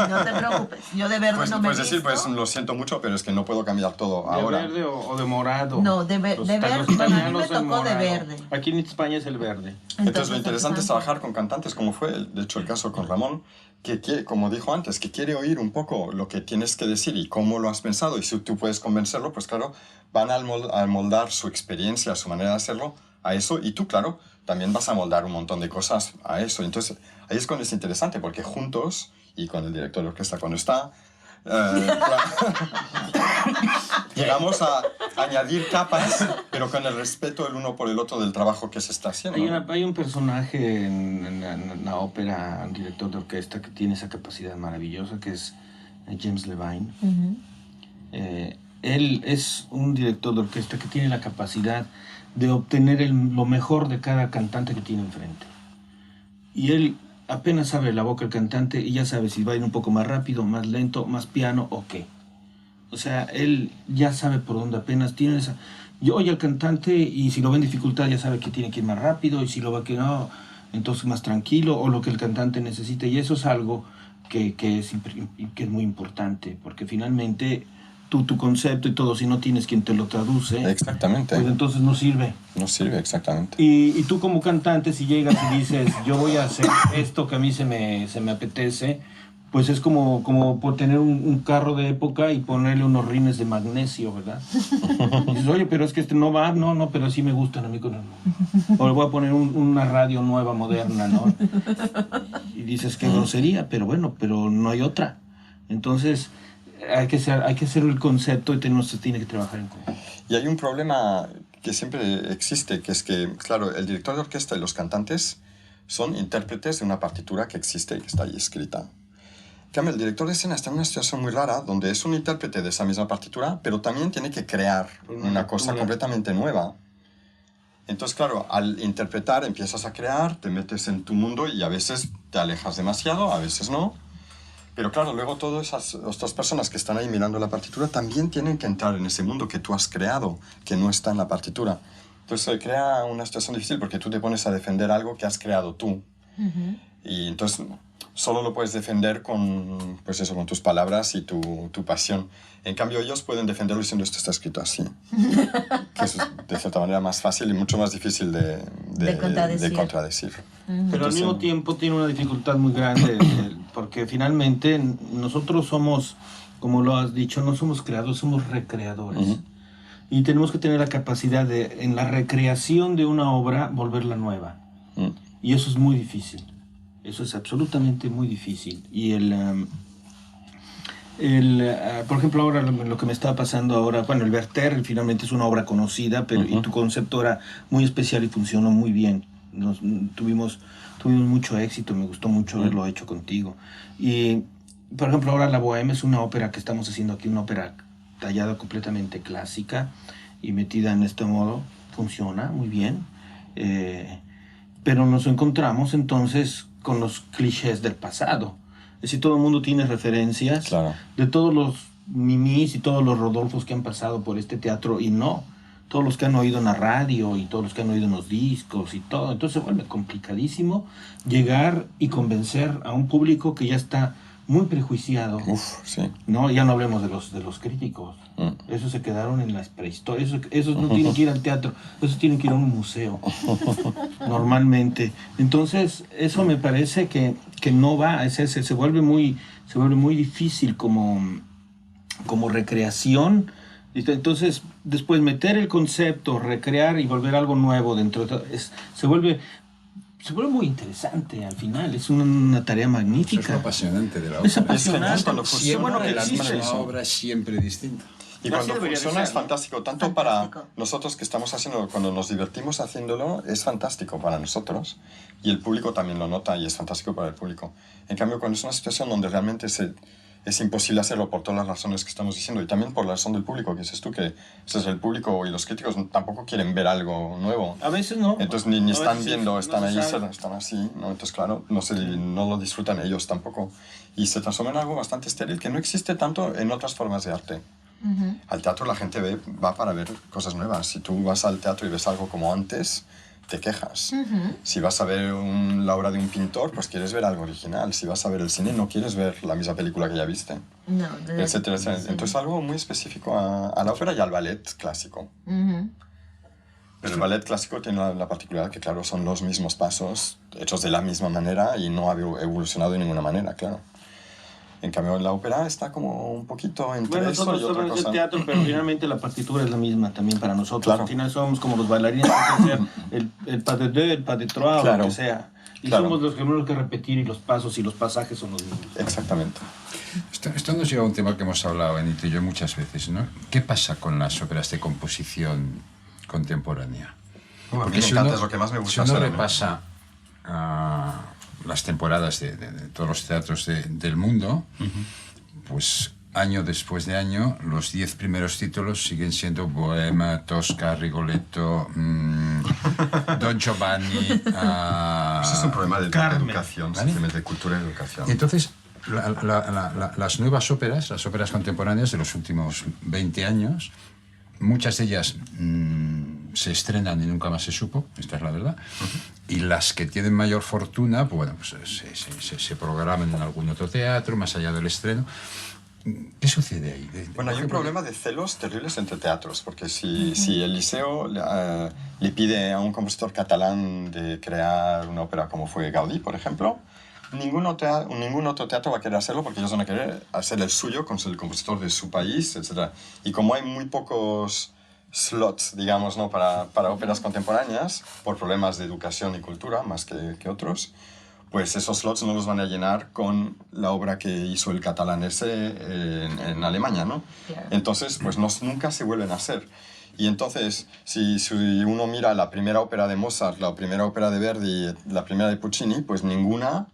No te preocupes, yo de verde Pues no me puedes decir, visto. pues lo siento mucho, pero es que no puedo cambiar todo ahora. ¿De verde o de morado? No, de Los verde, italianos bueno, a mí me el tocó de morado. verde. Aquí en España es el verde. Entonces lo interesante es trabajar con cantantes, como fue de hecho el caso con Ramón, que quiere, como dijo antes, que quiere oír un poco lo que tienes que decir y cómo lo has pensado, y si tú puedes convencerlo, pues claro, van a moldar su experiencia, su manera de hacerlo a eso, y tú, claro, también vas a moldar un montón de cosas a eso. Entonces ahí es cuando es interesante, porque juntos, y con el director de orquesta cuando está, llegamos a añadir capas, pero con el respeto el uno por el otro del trabajo que se está haciendo. Hay un personaje en la ópera, un director de orquesta que tiene esa capacidad maravillosa, que es James Levine. Él es un director de orquesta que tiene la capacidad de obtener lo mejor de cada cantante que tiene enfrente. Y él apenas abre la boca el cantante y ya sabe si va a ir un poco más rápido, más lento, más piano o qué. O sea, él ya sabe por dónde apenas tiene esa... Yo oye al cantante y si lo ve en dificultad ya sabe que tiene que ir más rápido, y si lo ve que no, entonces más tranquilo, o lo que el cantante necesite. Y eso es algo que es muy importante, porque finalmente tu concepto y todo, si no tienes quien te lo traduce, Exactamente. pues entonces no sirve. No sirve, exactamente. Y tú como cantante, si llegas y dices, yo voy a hacer esto que a mí se me apetece, pues es como por tener un carro de época y ponerle unos rines de magnesio, ¿verdad? Y dices, oye, pero es que este no va, no, pero sí me gustan a mí con el... O le voy a poner una radio nueva, moderna, ¿no? Y dices, qué grosería, pero bueno, pero no hay otra. Entonces, hay que hacer el concepto y se tiene que trabajar en conjunto. Y hay un problema que siempre existe, que es que, claro, el director de orquesta y los cantantes son intérpretes de una partitura que existe y que está ahí escrita. En cambio, el director de escena está en una situación muy rara, donde es un intérprete de esa misma partitura, pero también tiene que crear una cosa completamente nueva. Entonces, claro, al interpretar empiezas a crear, te metes en tu mundo y a veces te alejas demasiado, a veces no. Pero claro, luego todas esas otras personas que están ahí mirando la partitura también tienen que entrar en ese mundo que tú has creado, que no está en la partitura. Entonces se crea una situación difícil porque tú te pones a defender algo que has creado tú. Y entonces solo lo puedes defender con, pues eso, con tus palabras y tu pasión. En cambio, ellos pueden defenderlo diciendo esto está escrito así. Que es de cierta manera más fácil y mucho más difícil de contradecir. Pero al mismo tiempo tiene una dificultad muy grande, porque finalmente nosotros somos, como lo has dicho, no somos creadores, somos recreadores. Y tenemos que tener la capacidad de, en la recreación de una obra, volverla nueva. Y eso es muy difícil. Eso es absolutamente muy difícil. Y por ejemplo, ahora lo que me estaba pasando ahora, bueno, el Werther finalmente es una obra conocida, pero y tu concepto era muy especial y funcionó muy bien. Tuvimos mucho éxito, me gustó mucho haberlo hecho contigo. Y, por ejemplo, ahora La Bohème es una ópera que estamos haciendo aquí, una ópera tallada completamente clásica y metida en este modo. Funciona muy bien. Pero nos encontramos entonces con los clichés del pasado. Es decir, todo el mundo tiene referencias de todos los Mimís y todos los Rodolfos que han pasado por este teatro, y no, todos los que han oído en la radio y todos los que han oído en los discos y todo. Entonces se vuelve complicadísimo llegar y convencer a un público que ya está muy prejuiciado. Sí. No, ya no hablemos de los críticos. Esos se quedaron en la prehistoria. Esos no tienen que ir al teatro, esos tienen que ir a un museo. Normalmente. Entonces, eso me parece que no va, se vuelve muy difícil como recreación. Entonces, después meter el concepto, recrear y volver algo nuevo dentro de se vuelve muy interesante al final. Es una tarea magnífica. Eso es lo apasionante de la obra. Es apasionante. Siempre que existe la obra es siempre distinta. Y cuando funciona es fantástico, tanto para nosotros que estamos haciendo, cuando nos divertimos haciéndolo, es fantástico para nosotros, y el público también lo nota y es fantástico para el público. En cambio, cuando es una situación donde realmente es imposible hacerlo por todas las razones que estamos diciendo, y también por la razón del público, que dices tú, que el público y los críticos tampoco quieren ver algo nuevo. A veces no. Entonces ni están viendo, no están ahí, sabe. están así, ¿no? Entonces claro, no lo disfrutan ellos tampoco. Y se transforma en algo bastante estéril, que no existe tanto en otras formas de arte. Al teatro la gente va para ver cosas nuevas. Si tú vas al teatro y ves algo como antes, te quejas. Si vas a ver la obra de un pintor, pues quieres ver algo original. Si vas a ver el cine, no quieres ver la misma película que ya viste. No, Etcétera, etcétera. Entonces algo muy específico a la ópera y al ballet clásico. Pero el ballet clásico tiene la particularidad que, claro, son los mismos pasos, hechos de la misma manera y no ha evolucionado de ninguna manera, claro. En cambio, en la ópera está como un poquito entre Bueno, eso y nosotros otra somos cosa. el teatro, pero finalmente la partitura es la misma también para nosotros. Claro. Al final somos como los bailarines, que sea el pas de deux, el pas de trois, o lo que sea. Y somos los que tenemos que repetir y los pasos y los pasajes son los mismos. Exactamente. Esto nos lleva a un tema que hemos hablado, Benito y yo, muchas veces, ¿no? ¿Qué pasa con las óperas de composición contemporánea? A mí me encanta, es lo que más me gusta. Si uno repasa las temporadas de todos los teatros del mundo, pues año después de año, los 10 primeros títulos siguen siendo Bohème, Tosca, Rigoletto, Don Giovanni... Eso es un problema de educación, ¿vale? simplemente de cultura y educación. Y entonces, las nuevas óperas, las óperas contemporáneas de los últimos 20 años, muchas de ellas se estrenan y nunca más se supo, esta es la verdad, y las que tienen mayor fortuna, pues, bueno, pues se programan en algún otro teatro, más allá del estreno. ¿Qué sucede ahí? Bueno, hay un problema de celos terribles entre teatros, porque si el Liceo le pide a un compositor catalán de crear una ópera como fue Gaudí, por ejemplo, ningún otro teatro va a querer hacerlo porque ellos van a querer hacer el suyo con el compositor de su país, etc. Y como hay muy pocos slots, digamos, ¿no? para óperas contemporáneas, por problemas de educación y cultura más que otros, pues esos slots no los van a llenar con la obra que hizo el catalán ese en Alemania, ¿no? Claro. Entonces, pues nunca se vuelven a hacer. Y entonces, si uno mira la primera ópera de Mozart, la primera ópera de Verdi, la primera de Puccini, pues ninguna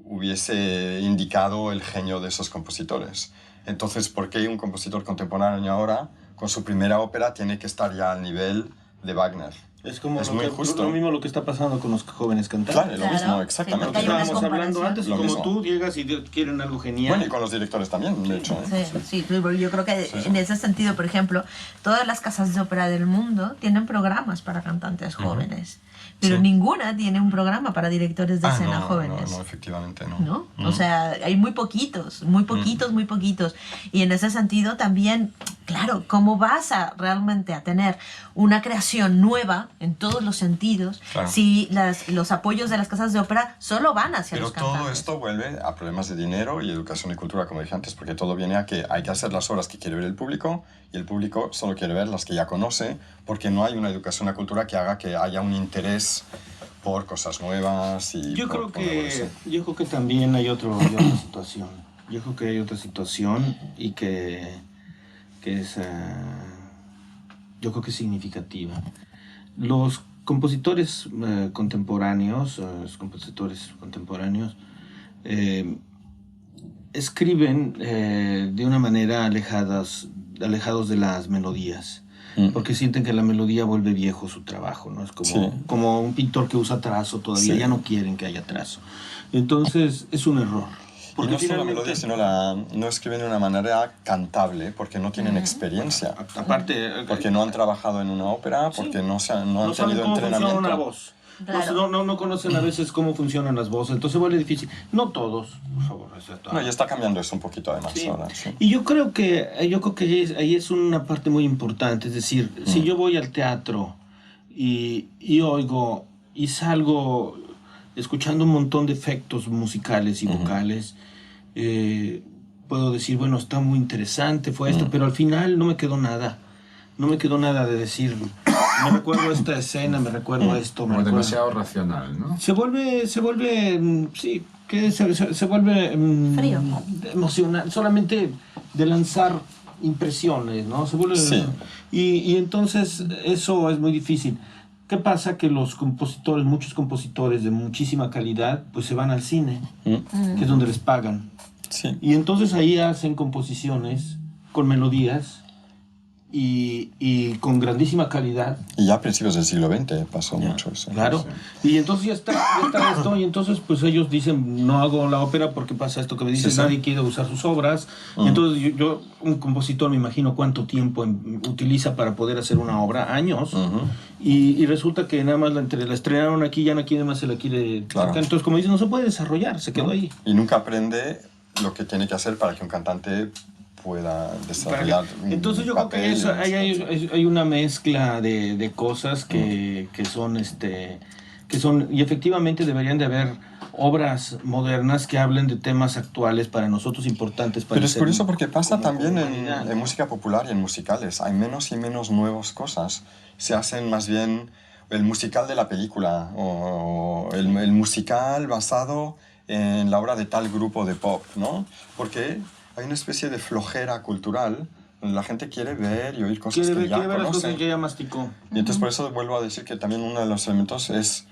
hubiese indicado el genio de esos compositores. Entonces, ¿por qué un compositor contemporáneo ahora, con su primera ópera, tiene que estar ya al nivel de Wagner? Es como muy justo. lo mismo lo que está pasando con los jóvenes cantantes. Claro, lo mismo, exactamente. Lo que estábamos hablando antes, Lo como mismo. tú llegas y quieren algo genial. Bueno, y con los directores también, de hecho. Sí, yo creo que en ese sentido, por ejemplo, todas las casas de ópera del mundo tienen programas para cantantes jóvenes, pero ninguna tiene un programa para directores de escena jóvenes. No, efectivamente no. ¿No? O sea, hay muy poquitos. Y en ese sentido también, claro, ¿cómo vas a realmente a tener una creación nueva en todos los sentidos si los apoyos de las casas de ópera solo van hacia los cantantes? Pero todo esto vuelve a problemas de dinero y educación y cultura, como dije antes, porque todo viene a que hay que hacer las obras que quiere ver el público y el público solo quiere ver las que ya conoce, porque no hay una educación y cultura que haga que haya un interés por cosas nuevas y yo creo que también hay otra situación. Yo creo que hay otra situación y que es yo creo que es significativa. Los compositores contemporáneos escriben de una manera alejados de las melodías. Porque sienten que la melodía vuelve viejo su trabajo, ¿no? Es como un pintor que usa trazo todavía, ya no quieren que haya trazo. Entonces, es un error. Porque y no solo la melodía, sino no escriben de una manera cantable, porque no tienen experiencia. Aparte, porque no han trabajado en una ópera, porque no han tenido entrenamiento. Una voz. Claro. No conocen a veces cómo funcionan las voces, entonces vuelve difícil. No todos, por favor. No, y está cambiando eso un poquito además ahora. Sí. Y yo creo que ahí es una parte muy importante, es decir, si yo voy al teatro y oigo y salgo escuchando un montón de efectos musicales y vocales, puedo decir, bueno, está muy interesante, fue esto, pero al final no me quedó nada. No me quedó nada de decir, me recuerdo esta escena, me recuerdo esto. Como demasiado racional, ¿no? Se vuelve, sí, que se vuelve frío, emocional, solamente de lanzar impresiones, ¿no? Se vuelve, sí. Y entonces eso es muy difícil. ¿Qué pasa? Que los compositores, muchos compositores de muchísima calidad, pues se van al cine, que es donde les pagan. Sí. Y entonces ahí hacen composiciones con melodías y con grandísima calidad. Y ya a principios del siglo XX pasó mucho eso. Claro. Y entonces ya está esto, y entonces pues ellos dicen, no hago la ópera porque pasa esto que me dicen, Sí, sí. nadie quiere usar sus obras. Y entonces yo, un compositor, me imagino cuánto tiempo utiliza para poder hacer una obra, años. Y resulta que nada más la estrenaron aquí, ya no quiere más, se la quiere Claro. sacar. Entonces, como dicen, no se puede desarrollar, se quedó ahí. Y nunca aprende lo que tiene que hacer para que un cantante pueda desarrollar Entonces yo creo que papel, hay una mezcla de cosas que son y efectivamente deberían de haber obras modernas que hablen de temas actuales para nosotros importantes para Pero es curioso porque pasa como también comunidad. en música popular y en musicales. Hay menos y menos nuevas cosas. Se hacen más bien el musical de la película o el musical basado en la obra de tal grupo de pop, ¿no? Porque hay una especie de flojera cultural donde la gente quiere ver y oír cosas que ya Quiere ver las conoce. cosas que ya masticó. Y entonces por eso vuelvo a decir que también uno de los elementos es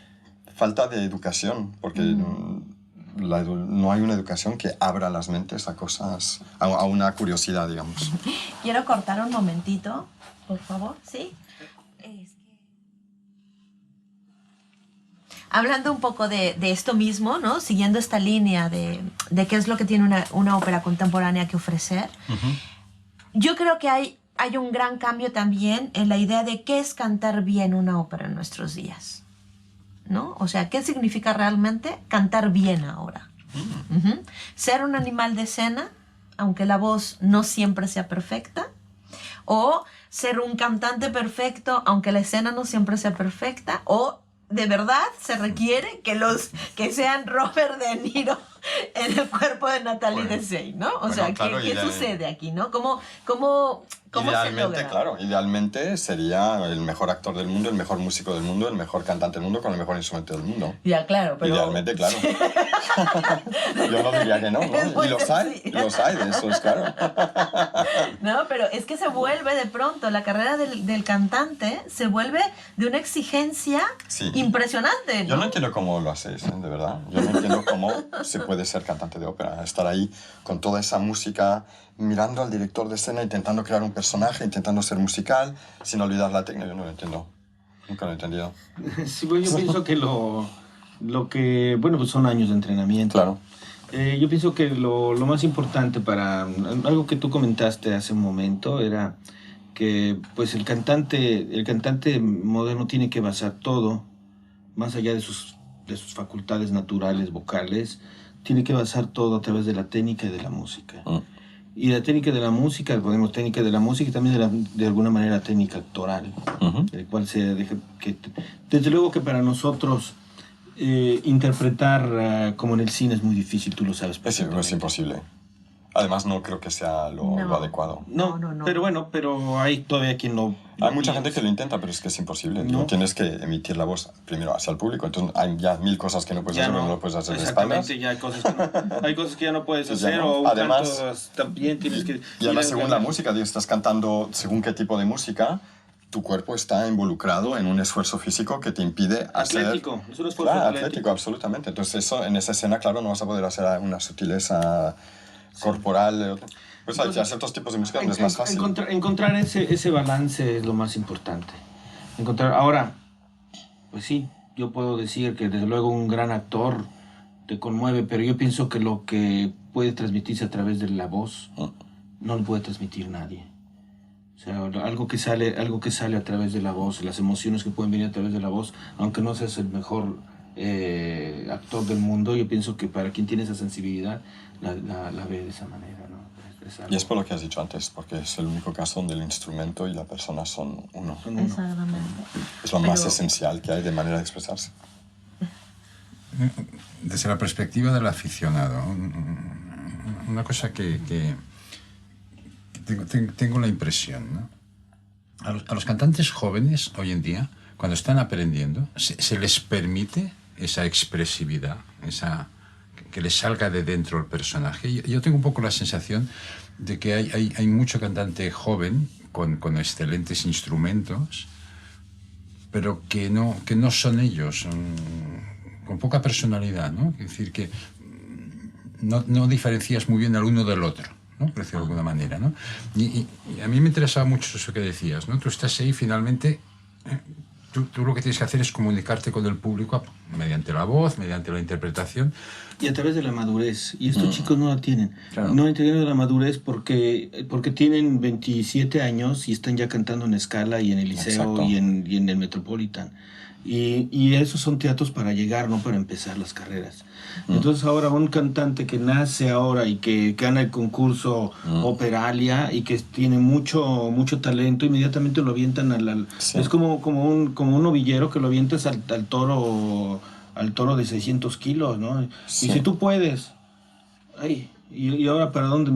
falta de educación, porque no hay una educación que abra las mentes a cosas, a una curiosidad, digamos. Quiero cortar un momentito, por favor, ¿sí? Hablando un poco de esto mismo, ¿no? Siguiendo esta línea de qué es lo que tiene una ópera contemporánea que ofrecer, yo creo que hay un gran cambio también en la idea de qué es cantar bien una ópera en nuestros días, ¿no? O sea, ¿qué significa realmente cantar bien ahora? Ser un animal de escena, aunque la voz no siempre sea perfecta, o ser un cantante perfecto, aunque la escena no siempre sea perfecta, o de verdad se requiere que sean Robert De Niro en el cuerpo de Natalie Dessay, ¿no? O sea, claro, ¿qué sucede aquí, no? ¿Cómo se Idealmente, logra? claro, idealmente sería el mejor actor del mundo, el mejor músico del mundo, el mejor cantante del mundo con el mejor instrumento del mundo. Ya, claro, pero... Idealmente, claro. Yo no diría que no, ¿no? Es muy Y los hay de esos, claro. No, pero es que se vuelve de pronto, la carrera del cantante se vuelve de una exigencia Sí. impresionante, ¿no? Yo no entiendo cómo lo hacéis, de verdad. Yo no entiendo cómo se puede ser cantante de ópera. Estar ahí con toda esa música, mirando al director de escena, intentando crear un personaje, intentando ser musical, sin olvidar la técnica. Yo no lo entiendo. Nunca lo he entendido. Sí, bueno, yo pienso que lo que... Bueno, pues son años de entrenamiento. Claro. Yo pienso que lo más importante para... Algo que tú comentaste hace un momento era que pues el cantante moderno tiene que basar todo, más allá de sus facultades naturales, vocales, tiene que basar todo a través de la técnica y de la música. Y la técnica de la música, podemos técnica de la música y también de alguna manera técnica actoral, el cual desde luego que para nosotros interpretar como en el cine es muy difícil, tú lo sabes perfectamente. Es imposible. Además, no creo que sea lo adecuado. No, pero bueno, pero hay todavía quien lo... Hay mucha gente que lo intenta, pero es que es imposible. No. Tienes que emitir la voz primero hacia el público. Entonces hay ya 1000 cosas que no puedes hacer, no lo puedes hacer de espaldas. Exactamente, ya hay cosas que ya no puedes Entonces, hacer, ya no. o un Además, canto también tienes que... Y además, según la música, estás cantando según qué tipo de música, tu cuerpo está involucrado en un esfuerzo físico que te impide hacer... Atlético, es un esfuerzo Claro, atlético. atlético, absolutamente. Entonces eso, en esa escena, claro, no vas a poder hacer una sutileza corporal. Pues hay ciertos tipos de música donde es más fácil. Encontrar ese balance es lo más importante. Ahora, pues sí, yo puedo decir que desde luego un gran actor te conmueve, pero yo pienso que lo que puede transmitirse a través de la voz no lo puede transmitir nadie. O sea, algo que sale a través de la voz, las emociones que pueden venir a través de la voz, aunque no seas el mejor actor del mundo, yo pienso que para quien tiene esa sensibilidad la ve de esa manera, ¿no? Y es por lo que has dicho antes, porque es el único caso donde el instrumento y la persona son uno. Exactamente. Es lo más esencial que hay de manera de expresarse. Desde la perspectiva del aficionado, una cosa que tengo la impresión, ¿no? A los cantantes jóvenes hoy en día, cuando están aprendiendo, se les permite esa expresividad, que les salga de dentro el personaje. Yo tengo un poco la sensación de que hay mucho cantante joven con excelentes instrumentos, pero que no son ellos, con poca personalidad, ¿no? Es decir, que no diferencias muy bien al uno del otro, ¿no? Por decirlo de alguna manera, ¿no? Y a mí me interesaba mucho eso que decías, ¿no? Tú estás ahí finalmente... Tú lo que tienes que hacer es comunicarte con el público mediante la voz, mediante la interpretación. Y a través de la madurez. Y estos chicos no la tienen. Claro. No tienen la madurez porque tienen 27 años y están ya cantando en Scala y en el Liceo y en el Metropolitan. Y esos son teatros para llegar, no para empezar las carreras. Entonces ahora un cantante que nace ahora y que gana el concurso Operalia y que tiene mucho talento, inmediatamente lo avientan es como un novillero que lo avientas al toro de 600 kilos, ¿no? Sí. Y si tú puedes, ay, y ahora para dónde,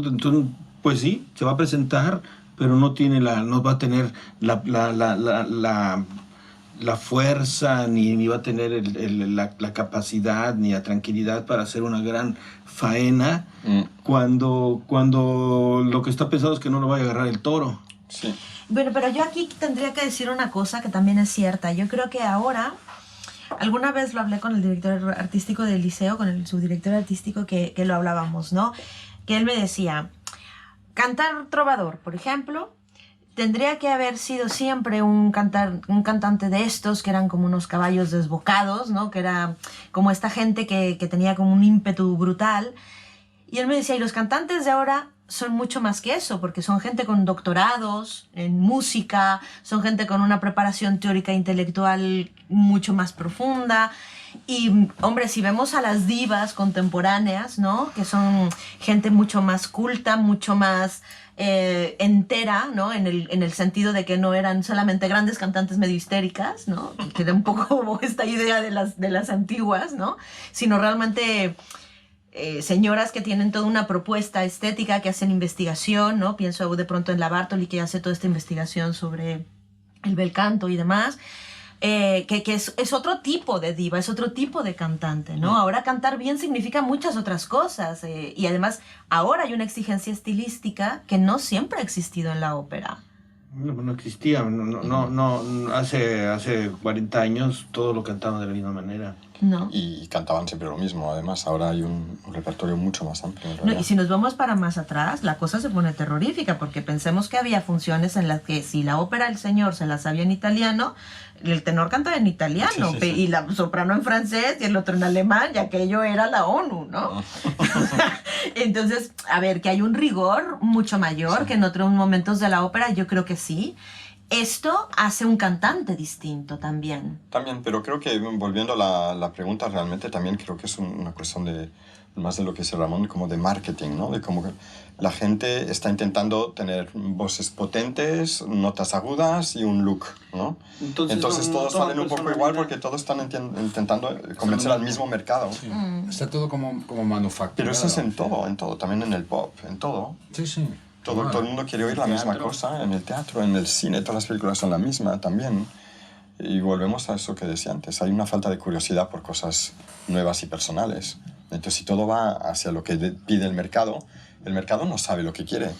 entonces, pues sí, se va a presentar, pero no va a tener la fuerza, ni va a tener la capacidad, ni la tranquilidad para hacer una gran faena cuando lo que está pensado es que no lo vaya a agarrar el toro. Sí. Bueno, pero yo aquí tendría que decir una cosa que también es cierta. Yo creo que ahora, alguna vez lo hablé con el director artístico del liceo, con el subdirector artístico que lo hablábamos, ¿no? Que él me decía, cantar trovador, por ejemplo, tendría que haber sido siempre un cantante de estos que eran como unos caballos desbocados, ¿no? Que era como esta gente que tenía como un ímpetu brutal. Y él me decía, y los cantantes de ahora son mucho más que eso, porque son gente con doctorados en música, son gente con una preparación teórica e intelectual mucho más profunda. Y, hombre, si vemos a las divas contemporáneas, ¿no? Que son gente mucho más culta, mucho más entera, ¿no? En el sentido de que no eran solamente grandes cantantes medio histéricas, ¿no? Que era un poco como esta idea de las antiguas, ¿no? Sino realmente señoras que tienen toda una propuesta estética, que hacen investigación, ¿no? Pienso de pronto en la Bartoli, que hace toda esta investigación sobre el bel canto y demás. Que es otro tipo de diva, es otro tipo de cantante, ¿no? Ahora cantar bien significa muchas otras cosas y además ahora hay una exigencia estilística que no siempre ha existido en la ópera. No existía, hace 40 años todos lo cantaban de la misma manera. No. Y cantaban siempre lo mismo, además ahora hay un repertorio mucho más amplio. No, y si nos vamos para más atrás, la cosa se pone terrorífica, porque pensemos que había funciones en las que si la ópera El Señor se la sabía en italiano, el tenor cantaba en italiano, sí. y la soprano en francés y el otro en alemán, y aquello era la ONU, ¿no? Entonces, a ver, que hay un rigor mucho mayor que en otros momentos de la ópera, yo creo que sí. Esto hace un cantante distinto también. También, pero creo que, volviendo a la pregunta, realmente también creo que es una cuestión de, más de lo que dice Ramón, como de marketing, ¿no? De cómo la gente está intentando tener voces potentes, notas agudas y un look, ¿no? Entonces todos salen un poco igual porque todos están intentando convencer al mismo mercado. Sí. Está todo como manufacturado. Pero eso es en todo, también en el pop, en todo. Sí, sí. Todo el mundo quiere oír la misma cosa en el teatro, en el cine, todas las películas son la misma también. Y volvemos a eso que decía antes, hay una falta de curiosidad por cosas nuevas y personales. Entonces, si todo va hacia lo que pide el mercado no sabe lo que quiere.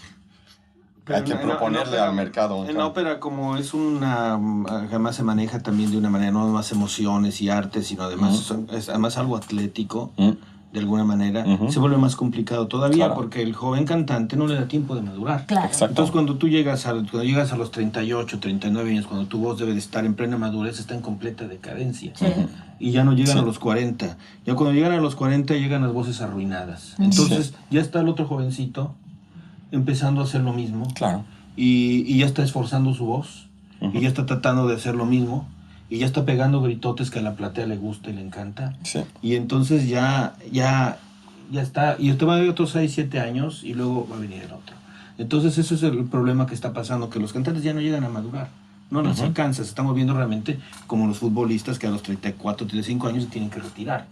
Hay que proponerle al mercado. En la ópera, como es además se maneja también de una manera, no más emociones y arte, sino además, es además algo atlético. De alguna manera, se vuelve más complicado todavía porque el joven cantante no le da tiempo de madurar. Claro. Entonces, cuando llegas a los 38, 39 años, cuando tu voz debe de estar en plena madurez, está en completa decadencia. Sí. Y ya no llegan a los 40. Ya cuando llegan a los 40, llegan las voces arruinadas. Entonces, ya está el otro jovencito empezando a hacer lo mismo. Claro. Y ya está esforzando su voz. Y ya está tratando de hacer lo mismo. Y ya está pegando gritotes que a la platea le gusta y le encanta. Sí. Y entonces ya está. Y usted va a ver otros 6, 7 años y luego va a venir el otro. Entonces eso es el problema que está pasando, que los cantantes ya no llegan a madurar. No les alcanza. Se están volviendo realmente como los futbolistas que a los 34, 35 años se tienen que retirar.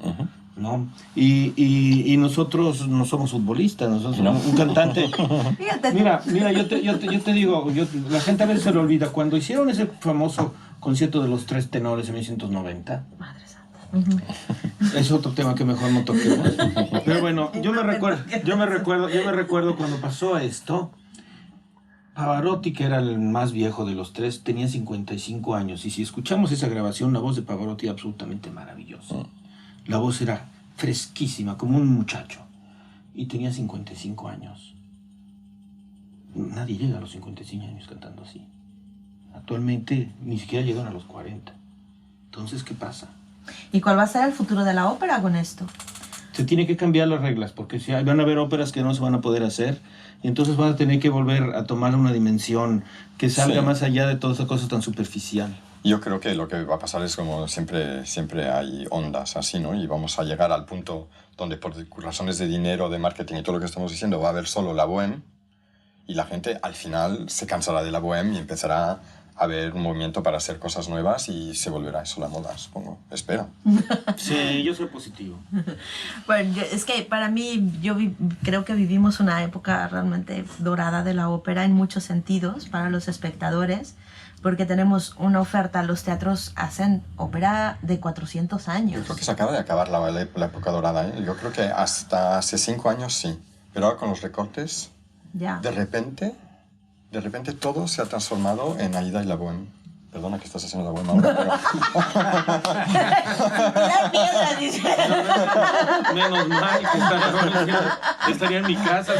¿No? Y nosotros no somos futbolistas, nosotros somos un cantante. Mira, yo te digo, la gente a veces se lo olvida. Cuando hicieron ese famoso concierto de los 3 tenores en 1990. Madre santa. Es otro tema que mejor no toquemos. Pero bueno, yo me recuerdo cuando pasó esto. Pavarotti, que era el más viejo de los 3, tenía 55 años. Y si escuchamos esa grabación, la voz de Pavarotti era absolutamente maravillosa. La voz era fresquísima, como un muchacho. Y tenía 55 años. nadie llega a los 55 años cantando así. Actualmente ni siquiera llegan a los 40. Entonces, ¿qué pasa? ¿Y cuál va a ser el futuro de la ópera con esto? Se tiene que cambiar las reglas, porque si van a haber óperas que no se van a poder hacer, y entonces van a tener que volver a tomar una dimensión que salga más allá de toda esa cosa tan superficial. Yo creo que lo que va a pasar es como siempre hay ondas así, ¿no? Y vamos a llegar al punto donde por razones de dinero, de marketing y todo lo que estamos diciendo va a haber solo la bohème y la gente al final se cansará de la bohème y empezará a haber un movimiento para hacer cosas nuevas y se volverá eso la moda, supongo. Espero. Sí, yo soy positivo. Bueno, es que para mí, creo que vivimos una época realmente dorada de la ópera en muchos sentidos para los espectadores, porque tenemos una oferta, los teatros hacen ópera de 400 años. Yo creo que se acaba de acabar la época dorada, ¿eh? Yo creo que hasta hace 5 años sí, pero ahora con los recortes, Ya. de repente todo se ha transformado en Aida y la Bohème. Perdona que estás haciendo la Bohème ahora, La piedra, dice. Menos mal que estaría en mi casa.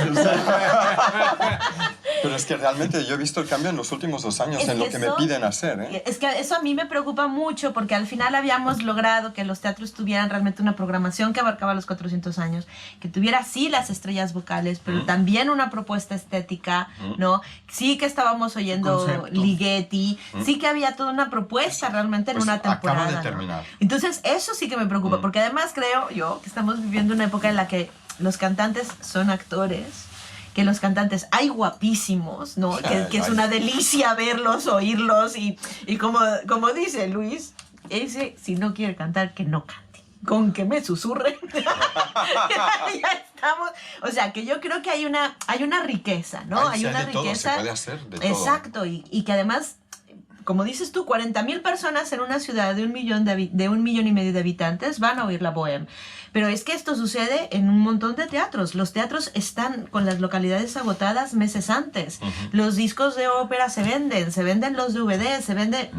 pero es que realmente yo he visto el cambio en los últimos 2 años Es en lo que que me eso- piden hacer, ¿eh? Es que eso a mí me preocupa mucho porque al final habíamos logrado que los teatros tuvieran realmente una programación que abarcaba los 400 años, que tuviera sí las estrellas vocales, pero también una propuesta estética, ¿no? Sí que estábamos oyendo Concepto. Ligeti, sí que había toda una propuesta realmente en Pues una temporada. acaba de ¿no? terminar. Entonces eso sí que me preocupa porque además creo yo que estamos viviendo una época en la que los cantantes son actores, que los cantantes hay guapísimos, ¿no? Que es Ay. una delicia verlos, oírlos y como dice Luis, ese si no quiere cantar, que no cante. Con que me susurre. Ya estamos. O sea, que yo creo que hay una riqueza, ¿no? Ay, Hay sí, una de todo, riqueza. se puede hacer de todo. Exacto, y que además, como dices tú, 40.000 personas en una ciudad de 1,5 millones de habitantes van a oír la bohème. Pero es que esto sucede en un montón de teatros. Los teatros están con las localidades agotadas meses antes. Los discos de ópera se venden los DVDs, se venden...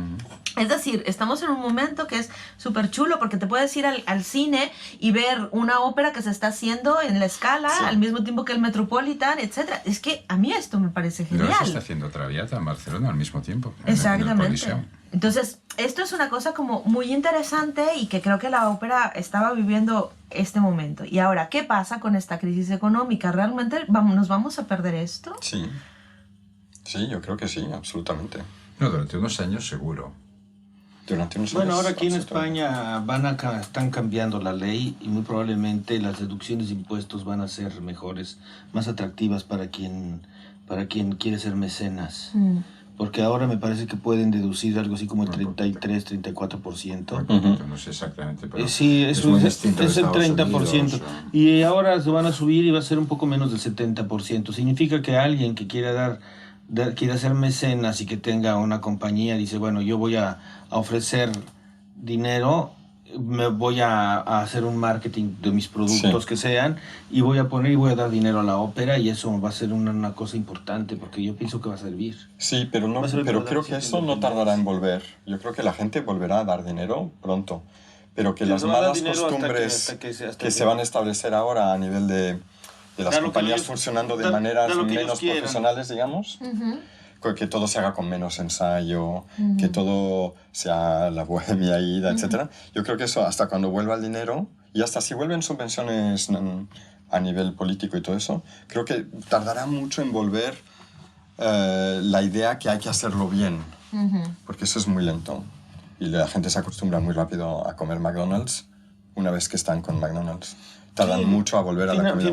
Es decir, estamos en un momento que es súper chulo porque te puedes ir al cine y ver una ópera que se está haciendo en la Scala Sí. al mismo tiempo que el Metropolitan, etc. Es que a mí esto me parece Pero genial. eso está haciendo Traviata en Barcelona al mismo tiempo. en el Exactamente. Coliseo. Entonces, esto es una cosa como muy interesante y que creo que la ópera estaba viviendo este momento. Y ahora, ¿qué pasa con esta crisis económica? ¿Realmente nos vamos a perder esto? Sí. Sí, yo creo que sí, absolutamente. No, durante unos años seguro. Durante unos Bueno, años, ahora aquí en absolutamente. España están cambiando la ley y muy probablemente las deducciones de impuestos van a ser mejores, más atractivas para quien quiere ser mecenas. Porque ahora me parece que pueden deducir algo así como el 33, 34%. No sé exactamente, pero Sí, es muy distinto de el Estados 30%. Unidos, Y ahora se van a subir y va a ser un poco menos del 70%. Significa que alguien que quiera quiera ser mecenas y que tenga una compañía, dice, bueno, yo voy a ofrecer dinero, me voy a hacer un marketing de mis productos Sí. que sean y voy a dar dinero a la ópera y eso va a ser una cosa importante porque yo pienso que va a servir. Sí, pero Va a ser creo verdad, que sí, eso sí, no sí. tardará en volver. Yo creo que la gente volverá a dar dinero pronto. Pero que Sí, las se va a dar malas dinero costumbres hasta que se van a establecer ahora a nivel de las Da lo que compañías ellos- funcionando de da maneras lo que ellos menos quieran. profesionales, digamos, que todo se haga con menos ensayo, que todo sea la bohemia ida, etc. Yo creo que eso hasta cuando vuelva el dinero, y hasta si vuelven subvenciones a nivel político y todo eso, creo que tardará mucho en volver la idea que hay que hacerlo bien, porque eso es muy lento. Y la gente se acostumbra muy rápido a comer McDonald's una vez que están con McDonald's. Tardan mucho a volver a la comida.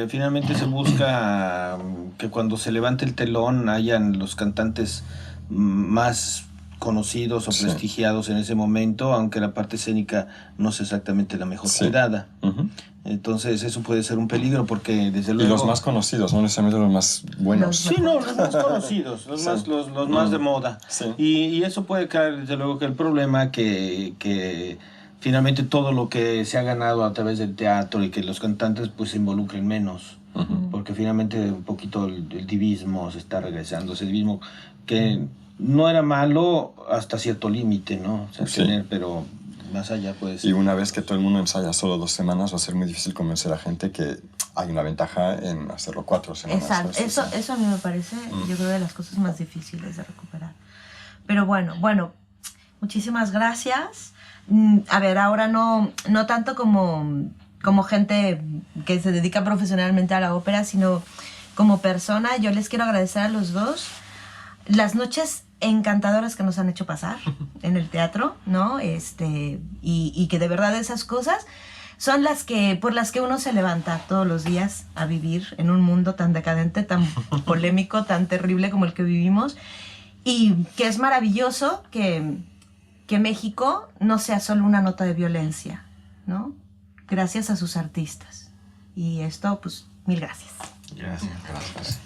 Finalmente se busca que cuando se levante el telón hayan los cantantes más conocidos o Sí. prestigiados en ese momento, aunque la parte escénica no es exactamente la mejor Sí. cuidada. Ujú. Entonces eso puede ser un peligro porque desde Y luego... los más conocidos, no necesariamente los más buenos. Sí, no, los más conocidos, los Sí. los más de moda. Sí. Y eso puede caer, desde luego, que el problema que finalmente todo lo que se ha ganado a través del teatro y que los cantantes pues se involucren menos. Porque finalmente un poquito el divismo se está regresando, ese divismo que no era malo hasta cierto límite, ¿no? O sea, Sí. pero más allá puede Y ser. una vez que todo el mundo ensaya solo 2 semanas, va a ser muy difícil convencer a gente que hay una ventaja en hacerlo 4 semanas. Exacto, ¿sabes? eso a mí me parece, yo creo, de las cosas más difíciles de recuperar. Pero bueno, muchísimas gracias. A ver, ahora no tanto como gente que se dedica profesionalmente a la ópera, sino como persona, yo les quiero agradecer a los dos las noches encantadoras que nos han hecho pasar en el teatro, ¿no? Y que de verdad esas cosas son por las que uno se levanta todos los días a vivir en un mundo tan decadente, tan polémico, tan terrible como el que vivimos, y que es maravilloso que México no sea solo una nota de violencia, ¿no? Gracias a sus artistas. Y esto, pues, mil gracias. Gracias. Gracias.